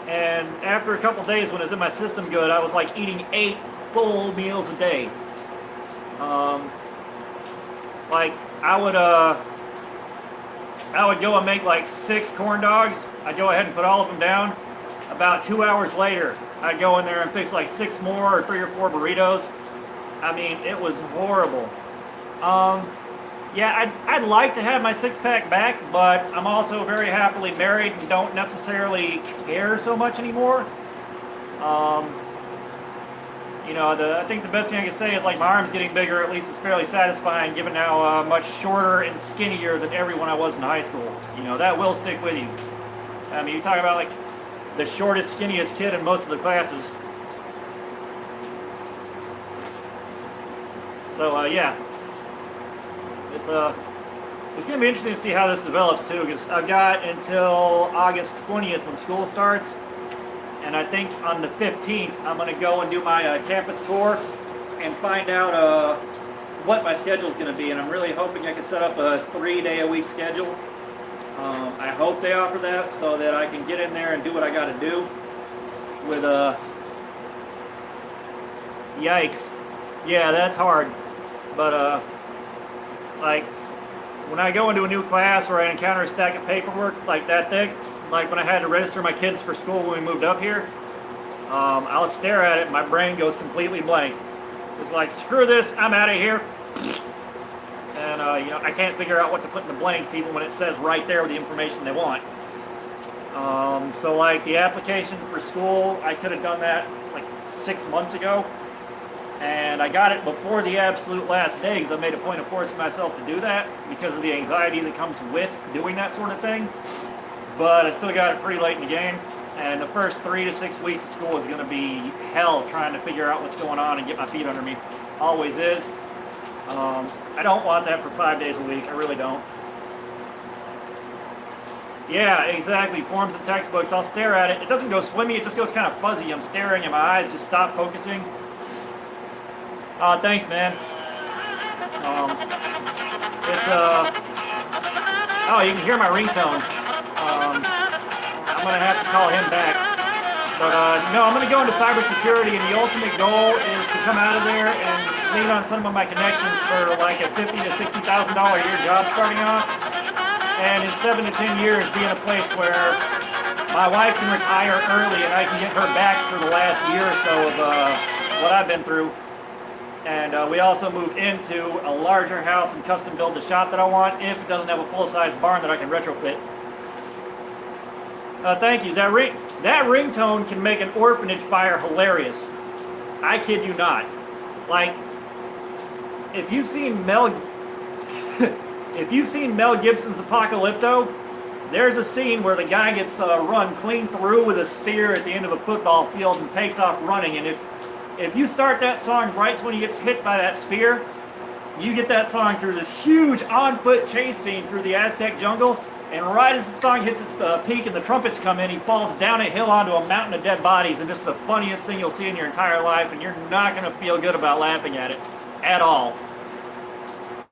And after a couple days when it was in my system good, I was like eating 8 full meals a day. Like I would go and make like 6 corn dogs. I'd go ahead and put all of them down. About 2 hours later, I'd go in there and fix like 6 more or 3 or 4 burritos. I mean, it was horrible. Yeah, I'd like to have my 6-pack back, but I'm also very happily married and don't necessarily care so much anymore. You know, I think the best thing I can say is like my arm's getting bigger. At least it's fairly satisfying, given how much shorter and skinnier than everyone I was in high school. You know, that will stick with you. I mean, you talk about like the shortest, skinniest kid in most of the classes. So yeah, it's gonna be interesting to see how this develops too, because I've got until August 20th when school starts, and I think on the 15th I'm gonna go and do my campus tour and find out what my schedule is gonna be, and I'm really hoping I can set up a 3-day-a-week schedule. I hope they offer that so that I can get in there and do what I gotta do with yikes. Yeah, that's hard. But like when I go into a new class or I encounter a stack of paperwork like that thick, like when I had to register my kids for school when we moved up here, I'll stare at it and my brain goes completely blank. It's like, screw this, I'm out of here. And you know, I can't figure out what to put in the blanks even when it says right there the information they want. So like the application for school, I could have done that like 6 months ago. And I got it before the absolute last day because I made a point of forcing myself to do that because of the anxiety that comes with doing that sort of thing. But I still got it pretty late in the game. And the first 3 to 6 weeks of school is going to be hell trying to figure out what's going on and get my feet under me. Always is. I don't want that for 5 days a week. I really don't. Yeah, exactly. Forms and textbooks. I'll stare at it. It doesn't go swimmy. It just goes kind of fuzzy. I'm staring and my eyes just stop focusing. Thanks, man. It's oh, you can hear my ringtone. I'm gonna have to call him back. But no, I'm gonna go into cybersecurity, and the ultimate goal is to come out of there and lean on some of my connections for like a $50,000 to $60,000 a year job starting off. And in 7 to 10 years, be in a place where my wife can retire early, and I can get her back for the last year or so of what I've been through. And we also moved into a larger house and custom build the shop that I want if it doesn't have a full-size barn that I can retrofit. Thank you. That ringtone can make an orphanage fire hilarious. I kid you not. Like, if you've seen Mel Gibson's Apocalypto, there's a scene where the guy gets run clean through with a spear at the end of a football field and takes off running. And if you start that song right when he gets hit by that spear, you get that song through this huge on-foot chase scene through the Aztec jungle, and right as the song hits its peak and the trumpets come in, he falls down a hill onto a mountain of dead bodies, and it's the funniest thing you'll see in your entire life, and you're not going to feel good about laughing at it at all.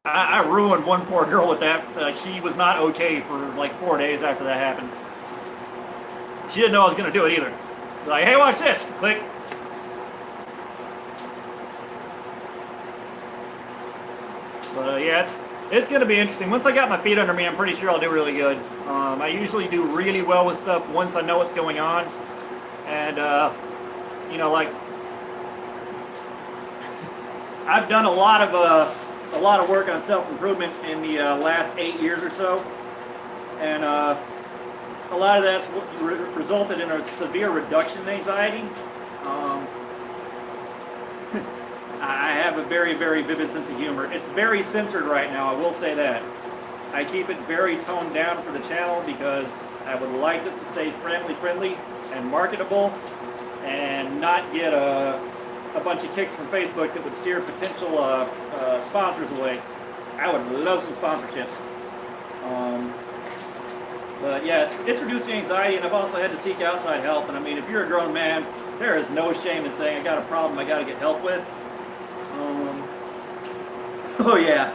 I ruined one poor girl with that. She was not okay for like 4 days after that happened. She didn't know I was going to do it either. Like, hey, watch this. Click. But yeah, it's going to be interesting. Once I got my feet under me, I'm pretty sure I'll do really good. I usually do really well with stuff once I know what's going on. And, you know, like, I've done a lot of work on self-improvement in the last 8 years or so. And a lot of that's what resulted in a severe reduction in anxiety. I have a very, very vivid sense of humor. It's very censored right now, I will say that. I keep it very toned down for the channel because I would like this to stay friendly and marketable and not get a bunch of kicks from Facebook that would steer potential sponsors away. I would love some sponsorships. But yeah, it's reducing anxiety, and I've also had to seek outside help. And I mean, if you're a grown man, there is no shame in saying I got a problem I got to get help with. Oh yeah.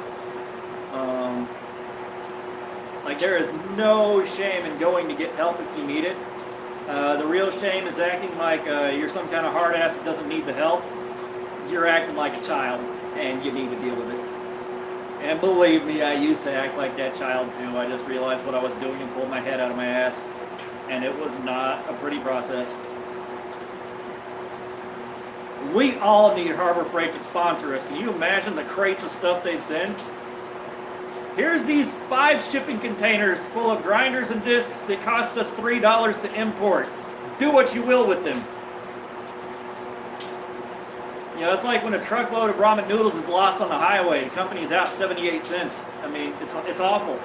Like there is no shame in going to get help if you need it. The real shame is acting like you're some kind of hard ass that doesn't need the help. You're acting like a child, and you need to deal with it. And believe me, I used to act like that child too. I just realized what I was doing and pulled my head out of my ass, and it was not a pretty process. We all need Harbor Freight to sponsor us. Can you imagine the crates of stuff they send? Here's these 5 shipping containers full of grinders and discs that cost us $3 to import. Do what you will with them. You know, it's like when a truckload of ramen noodles is lost on the highway. The company's out 78 cents. I mean, it's awful.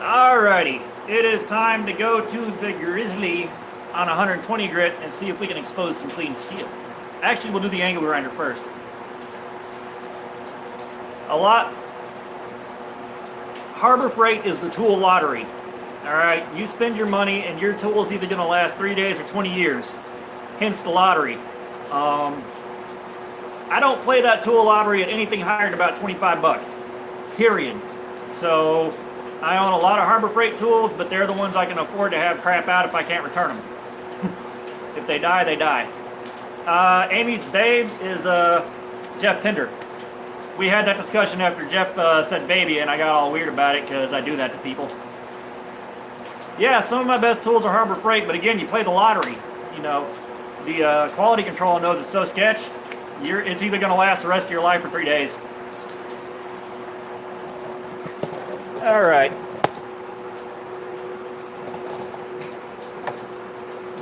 Alrighty, it is time to go to the Grizzly on 120 grit and see if we can expose some clean steel. Actually, we'll do the angle grinder first. Harbor Freight is the tool lottery. Alright, you spend your money and your tool is either going to last 3 days or 20 years. Hence the lottery. I don't play that tool lottery at anything higher than about 25 bucks. Period. So, I own a lot of Harbor Freight tools, but they're the ones I can afford to have crap out if I can't return them. If they die, they die. Amy's babe is Jeff Pinder. We had that discussion after Jeff said baby, and I got all weird about it because I do that to people. Yeah, some of my best tools are Harbor Freight, but again, you play the lottery. You know, the quality control knows it's so sketch, it's either going to last the rest of your life or 3 days. All right.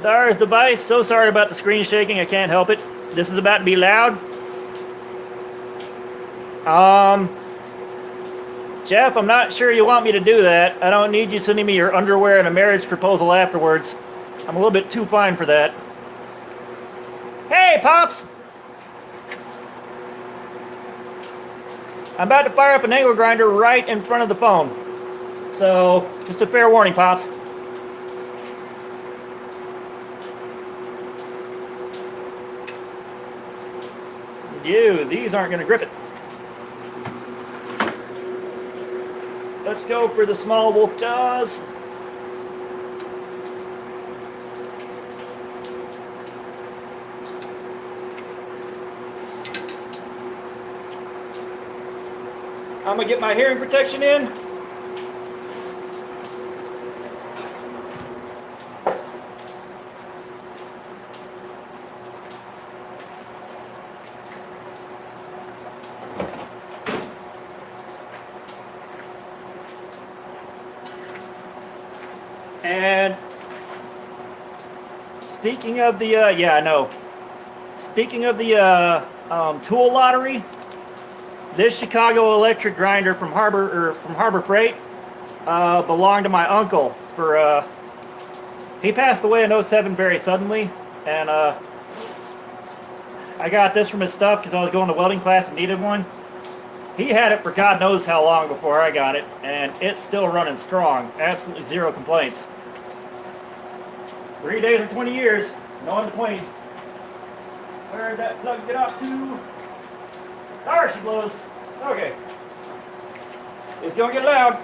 There's the vise. So sorry about the screen shaking. I can't help it. This is about to be loud. Jeff, I'm not sure you want me to do that. I don't need you sending me your underwear and a marriage proposal afterwards. I'm a little bit too fine for that. Hey, Pops! I'm about to fire up an angle grinder right in front of the phone. So, just a fair warning, Pops. These aren't going to grip it. Let's go for the small wolf jaws. I'm going to get my hearing protection in. And speaking of the, Speaking of the tool lottery, this Chicago electric grinder from Harbor Freight belonged to my uncle. He passed away in '07 very suddenly, and I got this from his stuff because I was going to welding class and needed one. He had it for God knows how long before I got it, and it's still running strong. Absolutely zero complaints. 3 days or 20 years, no in between. Where did that plug get up to? There she blows. Okay. It's gonna get loud.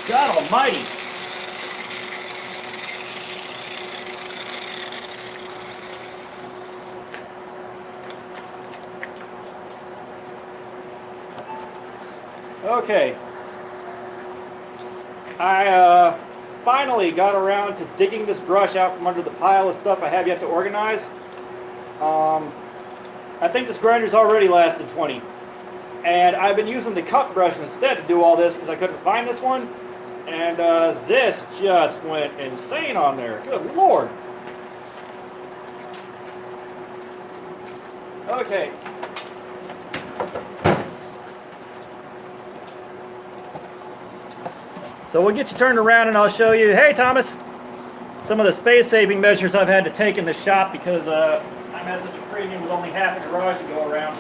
God almighty. Okay. I finally got around to digging this brush out from under the pile of stuff I have yet to organize. I think this grinder's already lasted 20. And I've been using the cut brush instead to do all this because I couldn't find this one. And this just went insane on there. Good Lord. Okay. So we'll get you turned around and I'll show you, hey Thomas, some of the space-saving measures I've had to take in the shop because I'm at such a premium with only half a garage to go around.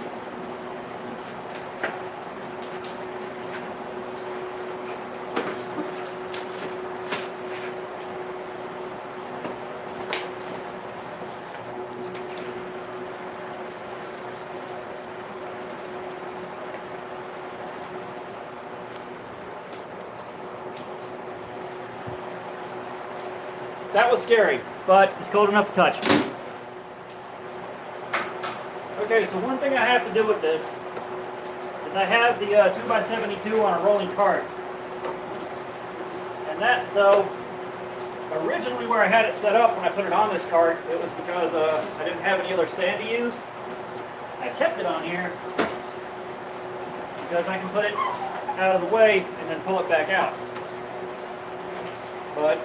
that was scary, but it's cold enough to touch. Okay, so one thing I have to do with this is I have the 2x72 on a rolling cart. And that's so, originally where I had it set up when I put it on this cart, it was because I didn't have any other stand to use. I kept it on here because I can put it out of the way and then pull it back out. But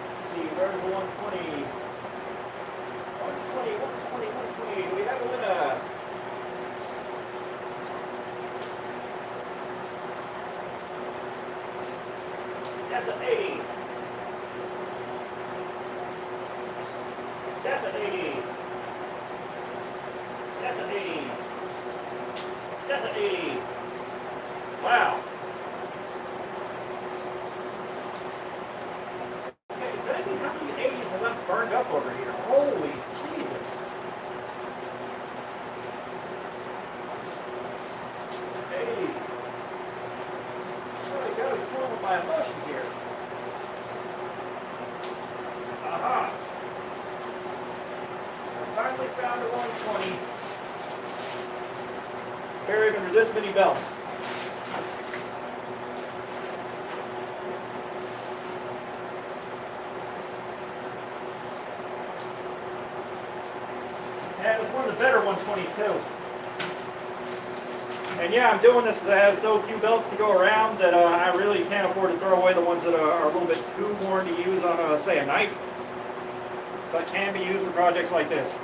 let's see, where's the 120? 120. Do we have a winner? That's an 80. That's an 80. That's an 80. That's an 80. Wow. Okay, is that how many 80s have left burned up over here? Holy Jesus. Hey. Really got to be torn with my emotions here. Aha. I finally found a 120. Buried under this many belts. And it was one of the better 120s too. And yeah, I'm doing this because I have so few belts to go around that I really can't afford to throw away the ones that are a little bit too worn to use on, say, a knife, but can be used for projects like this.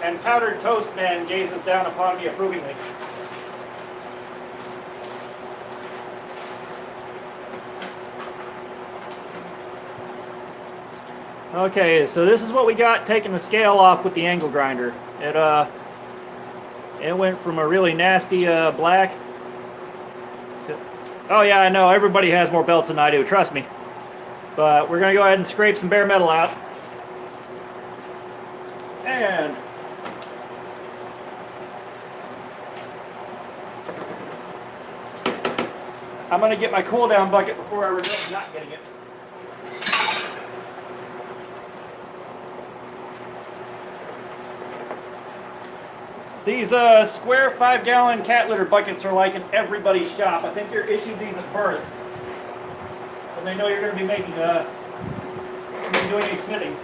And Powdered Toast Man gazes down upon me approvingly. Okay, so this is what we got taking the scale off with the angle grinder. It went from a really nasty black to, oh yeah, I know, everybody has more belts than I do, trust me. But we're going to go ahead and scrape some bare metal out. And I'm going to get my cool down bucket before I regret not getting it. These square 5-gallon cat litter buckets are like in everybody's shop. I think you're issued these at birth. And they know you're going to be making doing any smithing.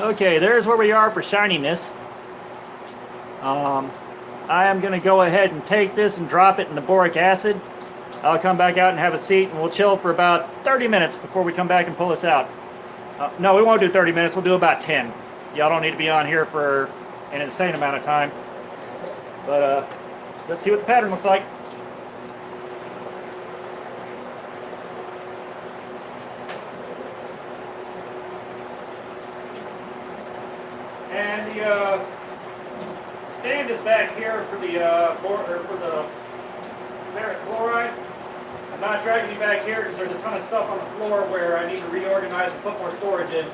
Okay, there's where we are for shininess. I am going to go ahead and take this and drop it in the boric acid. I'll come back out and have a seat, and we'll chill for about 30 minutes before we come back and pull this out. No, we won't do 30 minutes. We'll do about 10. Y'all don't need to be on here for an insane amount of time. But let's see what the pattern looks like. And the stand is back here for the ferrous chloride. I'm not dragging you back here because there's a ton of stuff on the floor where I need to reorganize and put more storage in.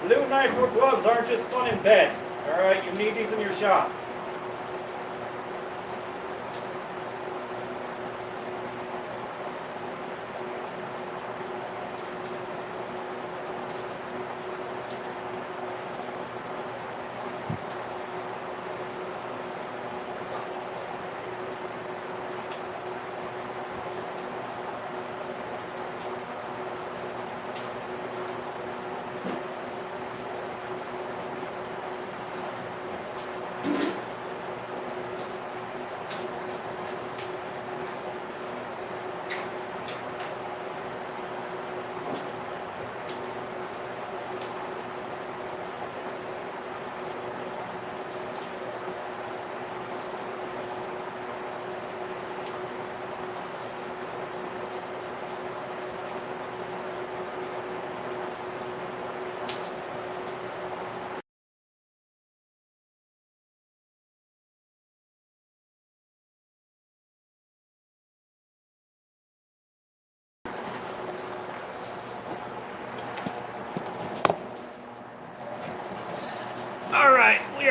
Blue nitrile gloves aren't just fun in bed. All right, you need these in your shop.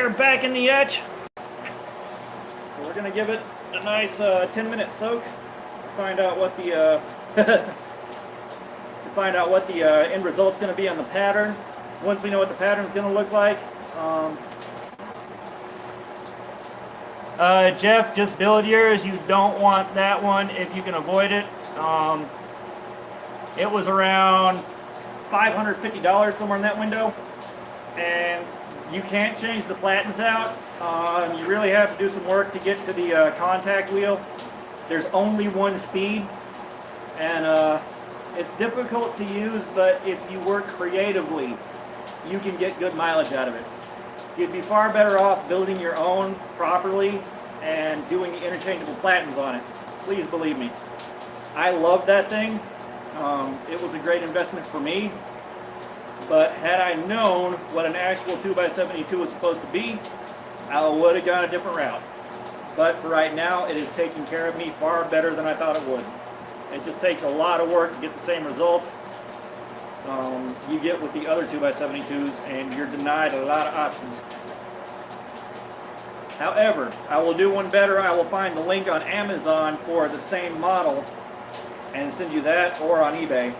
are back in the etch. We're gonna give it a nice 10-minute soak to find out what the end result's gonna be on the pattern. Once we know what the pattern's gonna look like, Jeff, just build yours. You don't want that one if you can avoid it. It was around $550 somewhere in that window, and you can't change the platens out. You really have to do some work to get to the contact wheel. There's only one speed, and it's difficult to use, but if you work creatively, you can get good mileage out of it. You'd be far better off building your own properly and doing the interchangeable platens on it. Please believe me. I love that thing. It was a great investment for me. But had I known what an actual 2x72 was supposed to be, I would have gone a different route. But for right now, it is taking care of me far better than I thought it would. It just takes a lot of work to get the same results you get with the other 2x72s, and you're denied a lot of options. However, I will do one better. I will find the link on Amazon for the same model and send you that, or on eBay.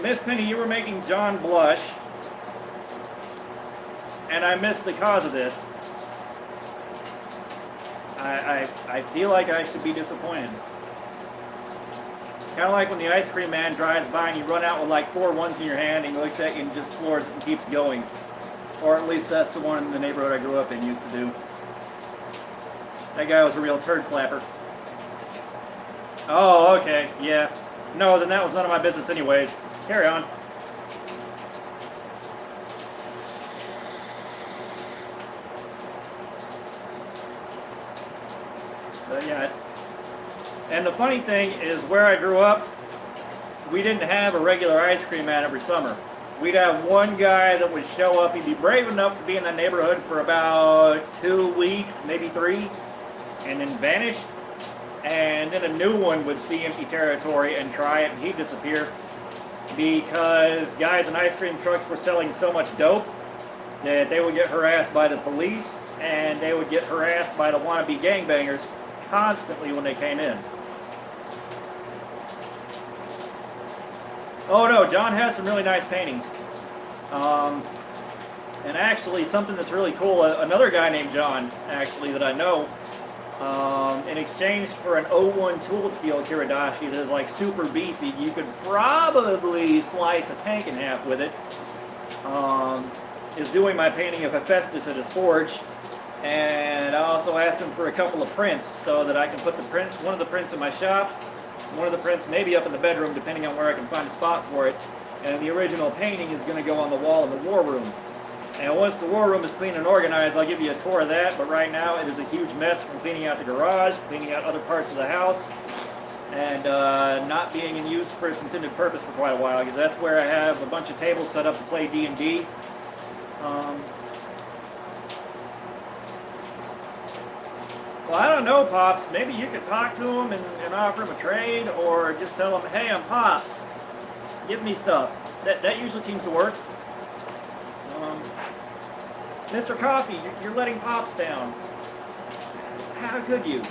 Miss Penny, you were making John blush, and I missed the cause of this. I feel like I should be disappointed. Kind of like when the ice cream man drives by and you run out with like 4 ones in your hand and he looks at you and just floors it and keeps going. Or at least that's the one in the neighborhood I grew up in used to do. That guy was a real turd slapper. Oh, okay, yeah. No, then that was none of my business anyways. Carry on. But yeah, and the funny thing is, where I grew up, we didn't have a regular ice cream man every summer. We'd have one guy that would show up. He'd be brave enough to be in the neighborhood for about 2 weeks, maybe 3, and then vanish. And then a new one would see empty territory and try it, and he'd disappear. Because guys in ice cream trucks were selling so much dope that they would get harassed by the police, and they would get harassed by the wannabe gangbangers constantly when they came in. Oh no, John has some really nice paintings. And actually, something that's really cool, another guy named John, actually, that I know, in exchange for an 01 tool steel Kiridashi that is like super beefy, you could probably slice a tank in half with it, is doing my painting of Hephaestus at his forge. And I also asked him for a couple of prints so that I can put one of the prints in my shop, one of the prints maybe up in the bedroom, depending on where I can find a spot for it. And the original painting is going to go on the wall in the war room. And once the war room is clean and organized, I'll give you a tour of that. But right now, it is a huge mess from cleaning out the garage, cleaning out other parts of the house, and not being in use for its intended purpose for quite a while. Because that's where I have a bunch of tables set up to play D&D. Well, I don't know, Pops. Maybe you could talk to him and offer him a trade, or just tell him, hey, I'm Pops. Give me stuff. That usually seems to work. Mr. Coffee, you're letting Pops down. How could you?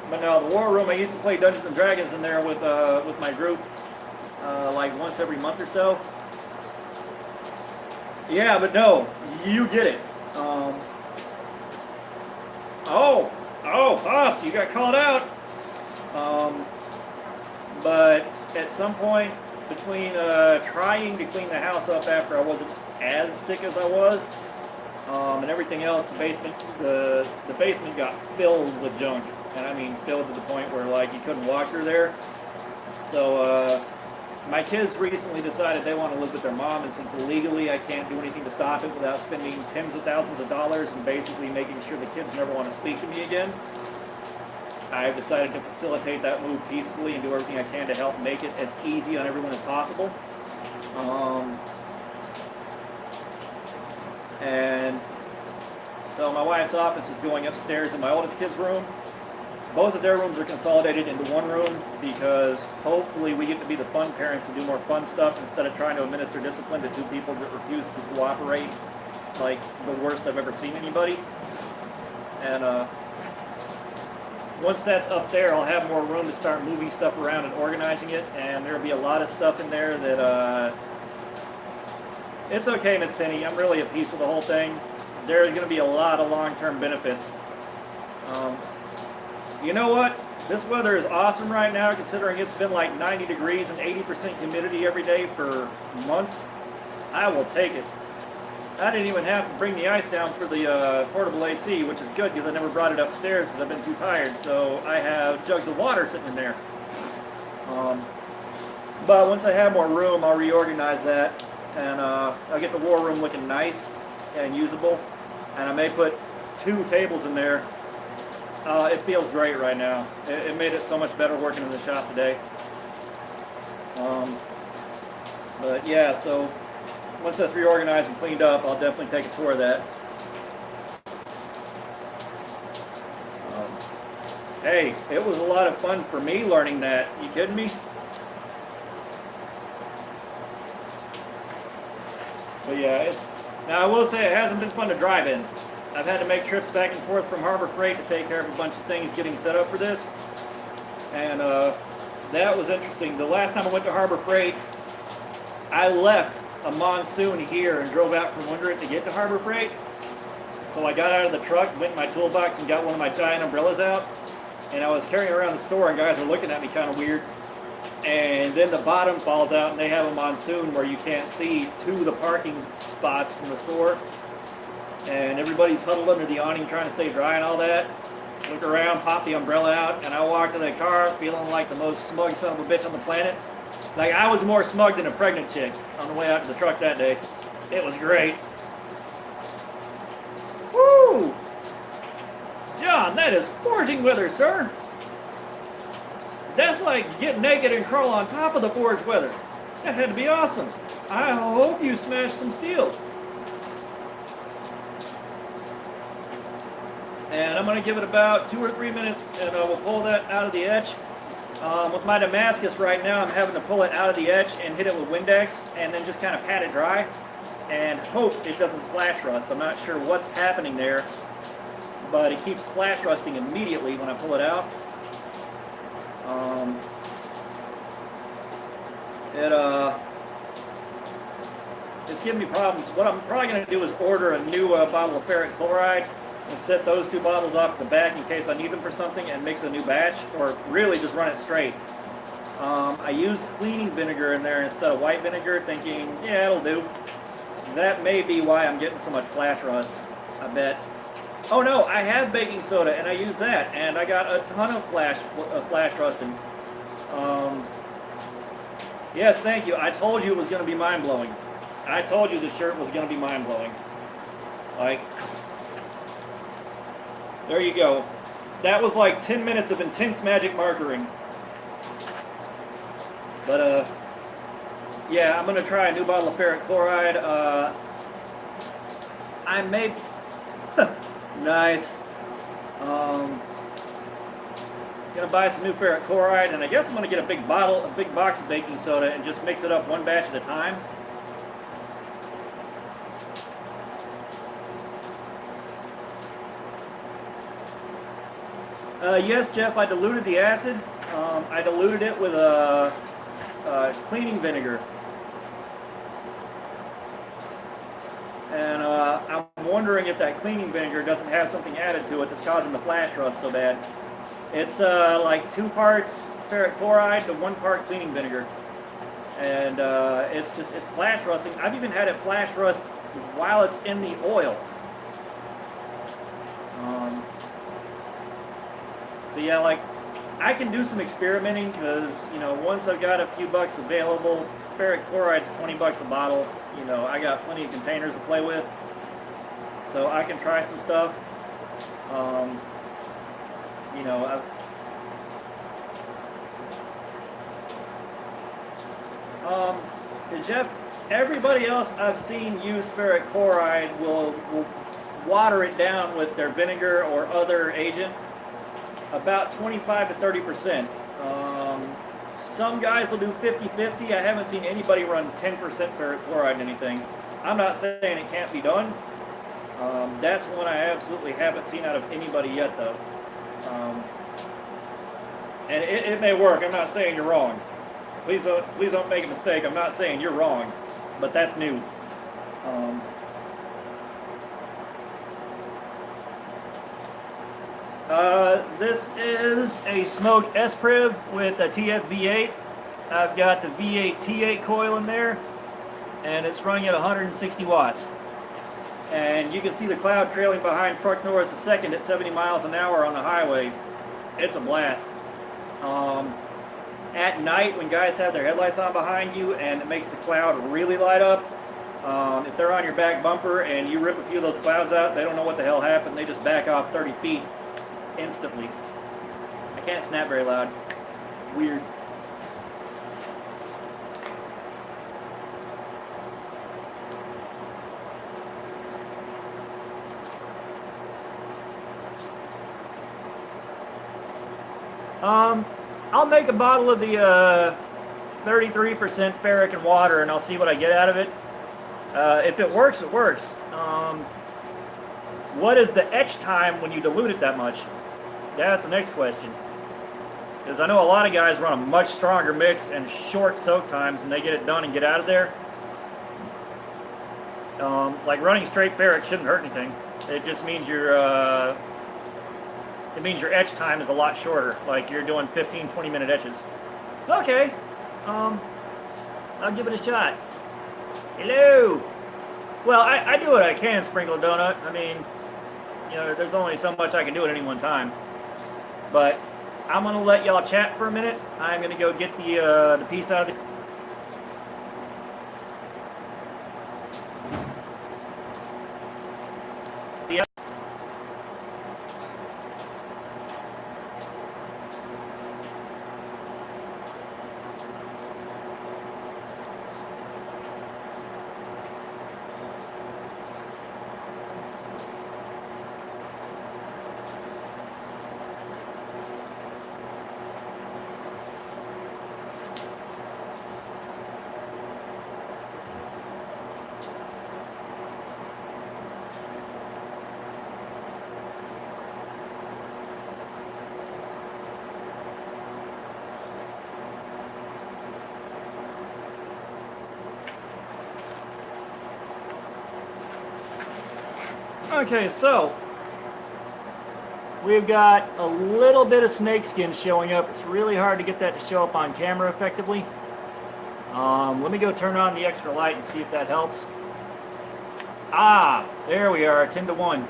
But no, the war room, I used to play Dungeons and Dragons in there with my group, like once every month or so. Yeah, but no, you get it. Oh, Pops, you got called out. But at some point, between trying to clean the house up after I wasn't as sick as I was, and everything else, the basement got filled with junk, and I mean filled to the point where like you couldn't walk through there. So my kids recently decided they want to live with their mom, and since legally I can't do anything to stop it without spending tens of thousands of dollars and basically making sure the kids never want to speak to me again, I've decided to facilitate that move peacefully and do everything I can to help make it as easy on everyone as possible. And so my wife's office is going upstairs in my oldest kid's room, both of their rooms are consolidated into one room because hopefully we get to be the fun parents and do more fun stuff instead of trying to administer discipline to two people that refuse to cooperate. Like the worst I've ever seen anybody. And once that's up there, I'll have more room to start moving stuff around and organizing it, and there'll be a lot of stuff in there that it's okay, Miss Penny. I'm really at peace with the whole thing. There's going to be a lot of long-term benefits. You know what? This weather is awesome right now, considering it's been like 90 degrees and 80% humidity every day for months. I will take it. I didn't even have to bring the ice down for the portable AC, which is good because I never brought it upstairs because I've been too tired. So I have jugs of water sitting in there. But once I have more room, I'll reorganize that, and I'll get the war room looking nice and usable. And I may put 2 tables in there. It feels great right now. It made it so much better working in the shop today. But yeah, so once that's reorganized and cleaned up, I'll definitely take a tour of that. Hey, it was a lot of fun for me learning that. You kidding me? But yeah, now I will say it hasn't been fun to drive in. I've had to make trips back and forth from Harbor Freight to take care of a bunch of things getting set up for this. And that was interesting. The last time I went to Harbor Freight, I left a monsoon here and drove out from under it to get to Harbor Freight. So I got out of the truck, went in my toolbox and got one of my giant umbrellas out. And I was carrying around the store and guys were looking at me kind of weird. And then the bottom falls out and they have a monsoon where you can't see to the parking spots from the store. And everybody's huddled under the awning trying to stay dry and all that. Look around, pop the umbrella out, and I walked to the car feeling like the most smug son of a bitch on the planet. Like I was more smug than a pregnant chick on the way out to the truck that day. It was great. Woo! John, that is forging weather, sir. That's like get naked and crawl on top of the forged weather. That had to be awesome. I hope you smashed some steel. And I'm going to give it about 2 or 3 minutes, and we'll pull that out of the etch. With my Damascus right now, I'm having to pull it out of the etch and hit it with Windex, and then just kind of pat it dry, and hope it doesn't flash rust. I'm not sure what's happening there, but it keeps flash rusting immediately when I pull it out. It's giving me problems. What I'm probably going to do is order a new bottle of ferric chloride and set those 2 bottles off the back in case I need them for something and mix a new batch, or really just run it straight. I used cleaning vinegar in there instead of white vinegar, thinking, yeah, it'll do. That may be why I'm getting so much flash rust, I bet. Oh no, I have baking soda and I use that, and I got a ton of flash rusting. Yes, thank you. I told you it was going to be mind-blowing. I told you the shirt was going to be mind-blowing. Like, there you go. That was like 10 minutes of intense magic markering. But, yeah, I'm going to try a new bottle of ferric chloride. I made... nice. Gonna buy some new ferric chloride, and I guess I'm gonna get a big box of baking soda and just mix it up 1 batch at a time. Yes, Jeff, I diluted the acid. I diluted it with cleaning vinegar. And I'm wondering if that cleaning vinegar doesn't have something added to it that's causing the flash rust so bad. It's like 2 parts ferric chloride to 1 part cleaning vinegar. And it's flash rusting. I've even had it flash rust while it's in the oil. So yeah, like, I can do some experimenting because, you know, once I've got a few bucks available, ferric chloride's $20 a bottle. You know, I got plenty of containers to play with, so I can try some stuff. You know, Jeff, everybody else I've seen use ferric chloride will water it down with their vinegar or other agent. about 25 to 30%. Some guys will do 50-50. I haven't seen anybody run 10% ferric chloride in anything. I'm not saying it can't be done. That's one I absolutely haven't seen out of anybody yet, though. And it may work. I'm not saying you're wrong. Please don't make a mistake. I'm not saying you're wrong, but that's new. This is a smoked S-Priv with a TF-V8. I've got the V8 T8 coil in there, and it's running at 160 watts. And you can see the cloud trailing behind Truck Norris II at 70 miles an hour on the highway. It's a blast. At night, when guys have their headlights on behind you and it makes the cloud really light up, if they're on your back bumper and you rip a few of those clouds out, they don't know what the hell happened. They just back off 30 feet instantly. I can't snap very loud. Weird. I'll make a bottle of the 33% ferric and water, and I'll see what I get out of it. If it works, it works. What is the etch time when you dilute it that much? That's the next question. Because I know a lot of guys run a much stronger mix and short soak times, and they get it done and get out of there. Like running straight ferric shouldn't hurt anything. It just means your etch time is a lot shorter. Like you're doing 15-20 minute etches. Okay, I'll give it a shot. Hello. Well, I do what I can, Sprinkle Donut. I mean, you know, there's only so much I can do at any one time. But I'm gonna let y'all chat for a minute. I'm gonna go get the piece out of the. Okay, so we've got a little bit of snakeskin showing up. It's really hard to get that to show up on camera effectively. Let me go turn on the extra light and see if that helps. Ah, there we are, 10 to 1.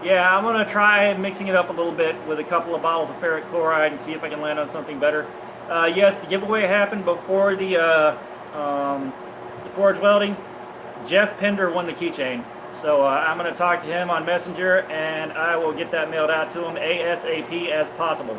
Yeah, I'm going to try mixing it up a little bit with a couple of bottles of ferric chloride and see if I can land on something better. Yes, the giveaway happened before the forge welding. Jeff Pender won the keychain. So I'm going to talk to him on Messenger, and I will get that mailed out to him ASAP as possible.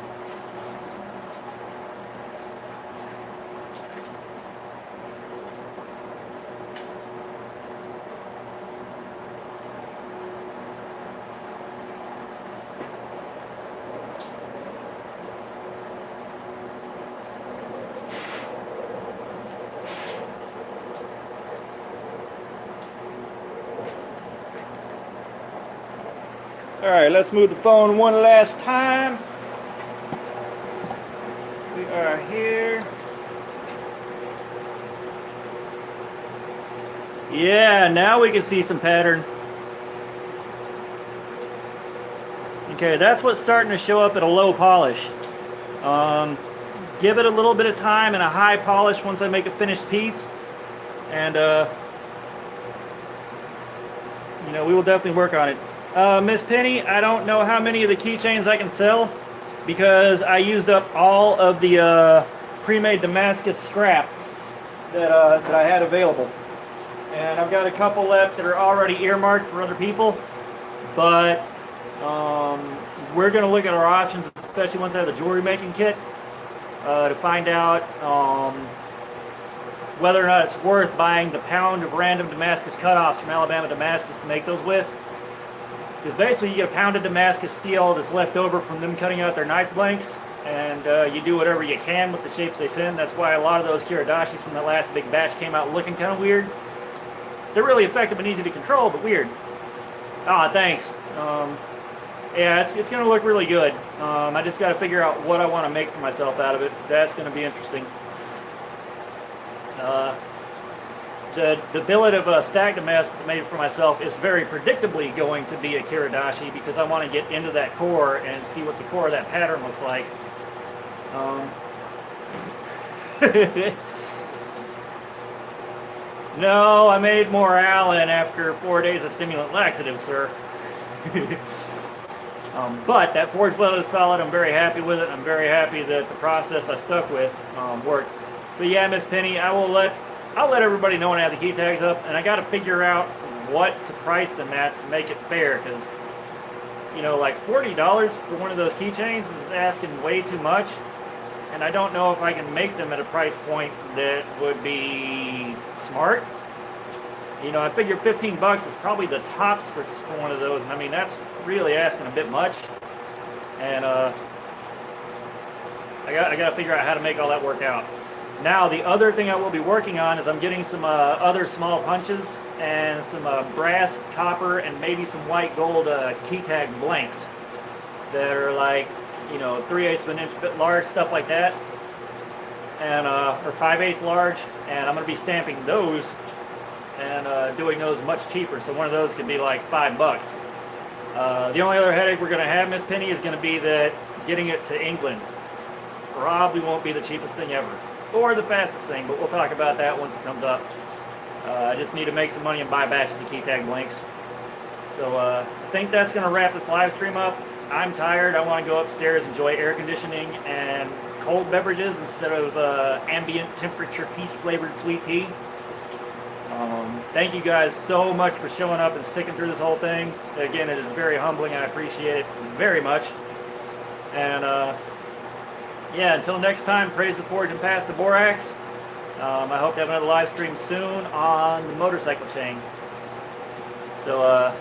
Alright, let's move the phone one last time. We are here. Yeah, now we can see some pattern. Okay, that's what's starting to show up at a low polish. Give it a little bit of time and a high polish once I make a finished piece. And, you know, we will definitely work on it. Miss Penny, I don't know how many of the keychains I can sell because I used up all of the pre-made Damascus scrap that I had available. And I've got a couple left that are already earmarked for other people. But we're going to look at our options, especially once I have the jewelry making kit, to find out whether or not it's worth buying the pound of random Damascus cutoffs from Alabama Damascus to make those with. Because basically you get a pound of Damascus steel that's left over from them cutting out their knife blanks, and you do whatever you can with the shapes they send. That's why a lot of those Kiridashis from that last big batch came out looking kind of weird. They're really effective and easy to control, but weird. Ah, thanks. Yeah, it's going to look really good. I just got to figure out what I want to make for myself out of it. That's going to be interesting. The billet of stack Damascus I made for myself is very predictably going to be a Kiridashi because I want to get into that core and see what the core of that pattern looks like. No, I made more Allen after 4 days of stimulant laxative, sir. But that forged blade is solid. I'm very happy with it. I'm very happy that the process I stuck with worked. But yeah, Miss Penny, I'll let everybody know when I have the key tags up, and I got to figure out what to price them at to make it fair, because you know, like $40 for one of those keychains is asking way too much, and I don't know if I can make them at a price point that would be smart. You know, I figure 15 bucks is probably the tops for one of those, and I mean, that's really asking a bit much. And I got to figure out how to make all that work out. Now, the other thing I will be working on is I'm getting some other small punches and some brass, copper, and maybe some white gold key tag blanks that are like, you know, 3/8 of an inch bit large, stuff like that, and or 5/8 large, and I'm going to be stamping those and doing those much cheaper. So one of those could be like $5. The only other headache we're going to have, Miss Penny, is going to be that getting it to England probably won't be the cheapest thing ever, or the fastest thing, but we'll talk about that once it comes up. I just need to make some money and buy batches of key tag blanks. So I think that's going to wrap this live stream up. I'm tired. I want to go upstairs, enjoy air conditioning and cold beverages instead of ambient temperature peach flavored sweet tea. Thank you guys so much for showing up and sticking through this whole thing. Again, it is very humbling. I appreciate it very much. And yeah, until next time, praise the forge and pass the borax. I hope to have another live stream soon on the motorcycle chain. So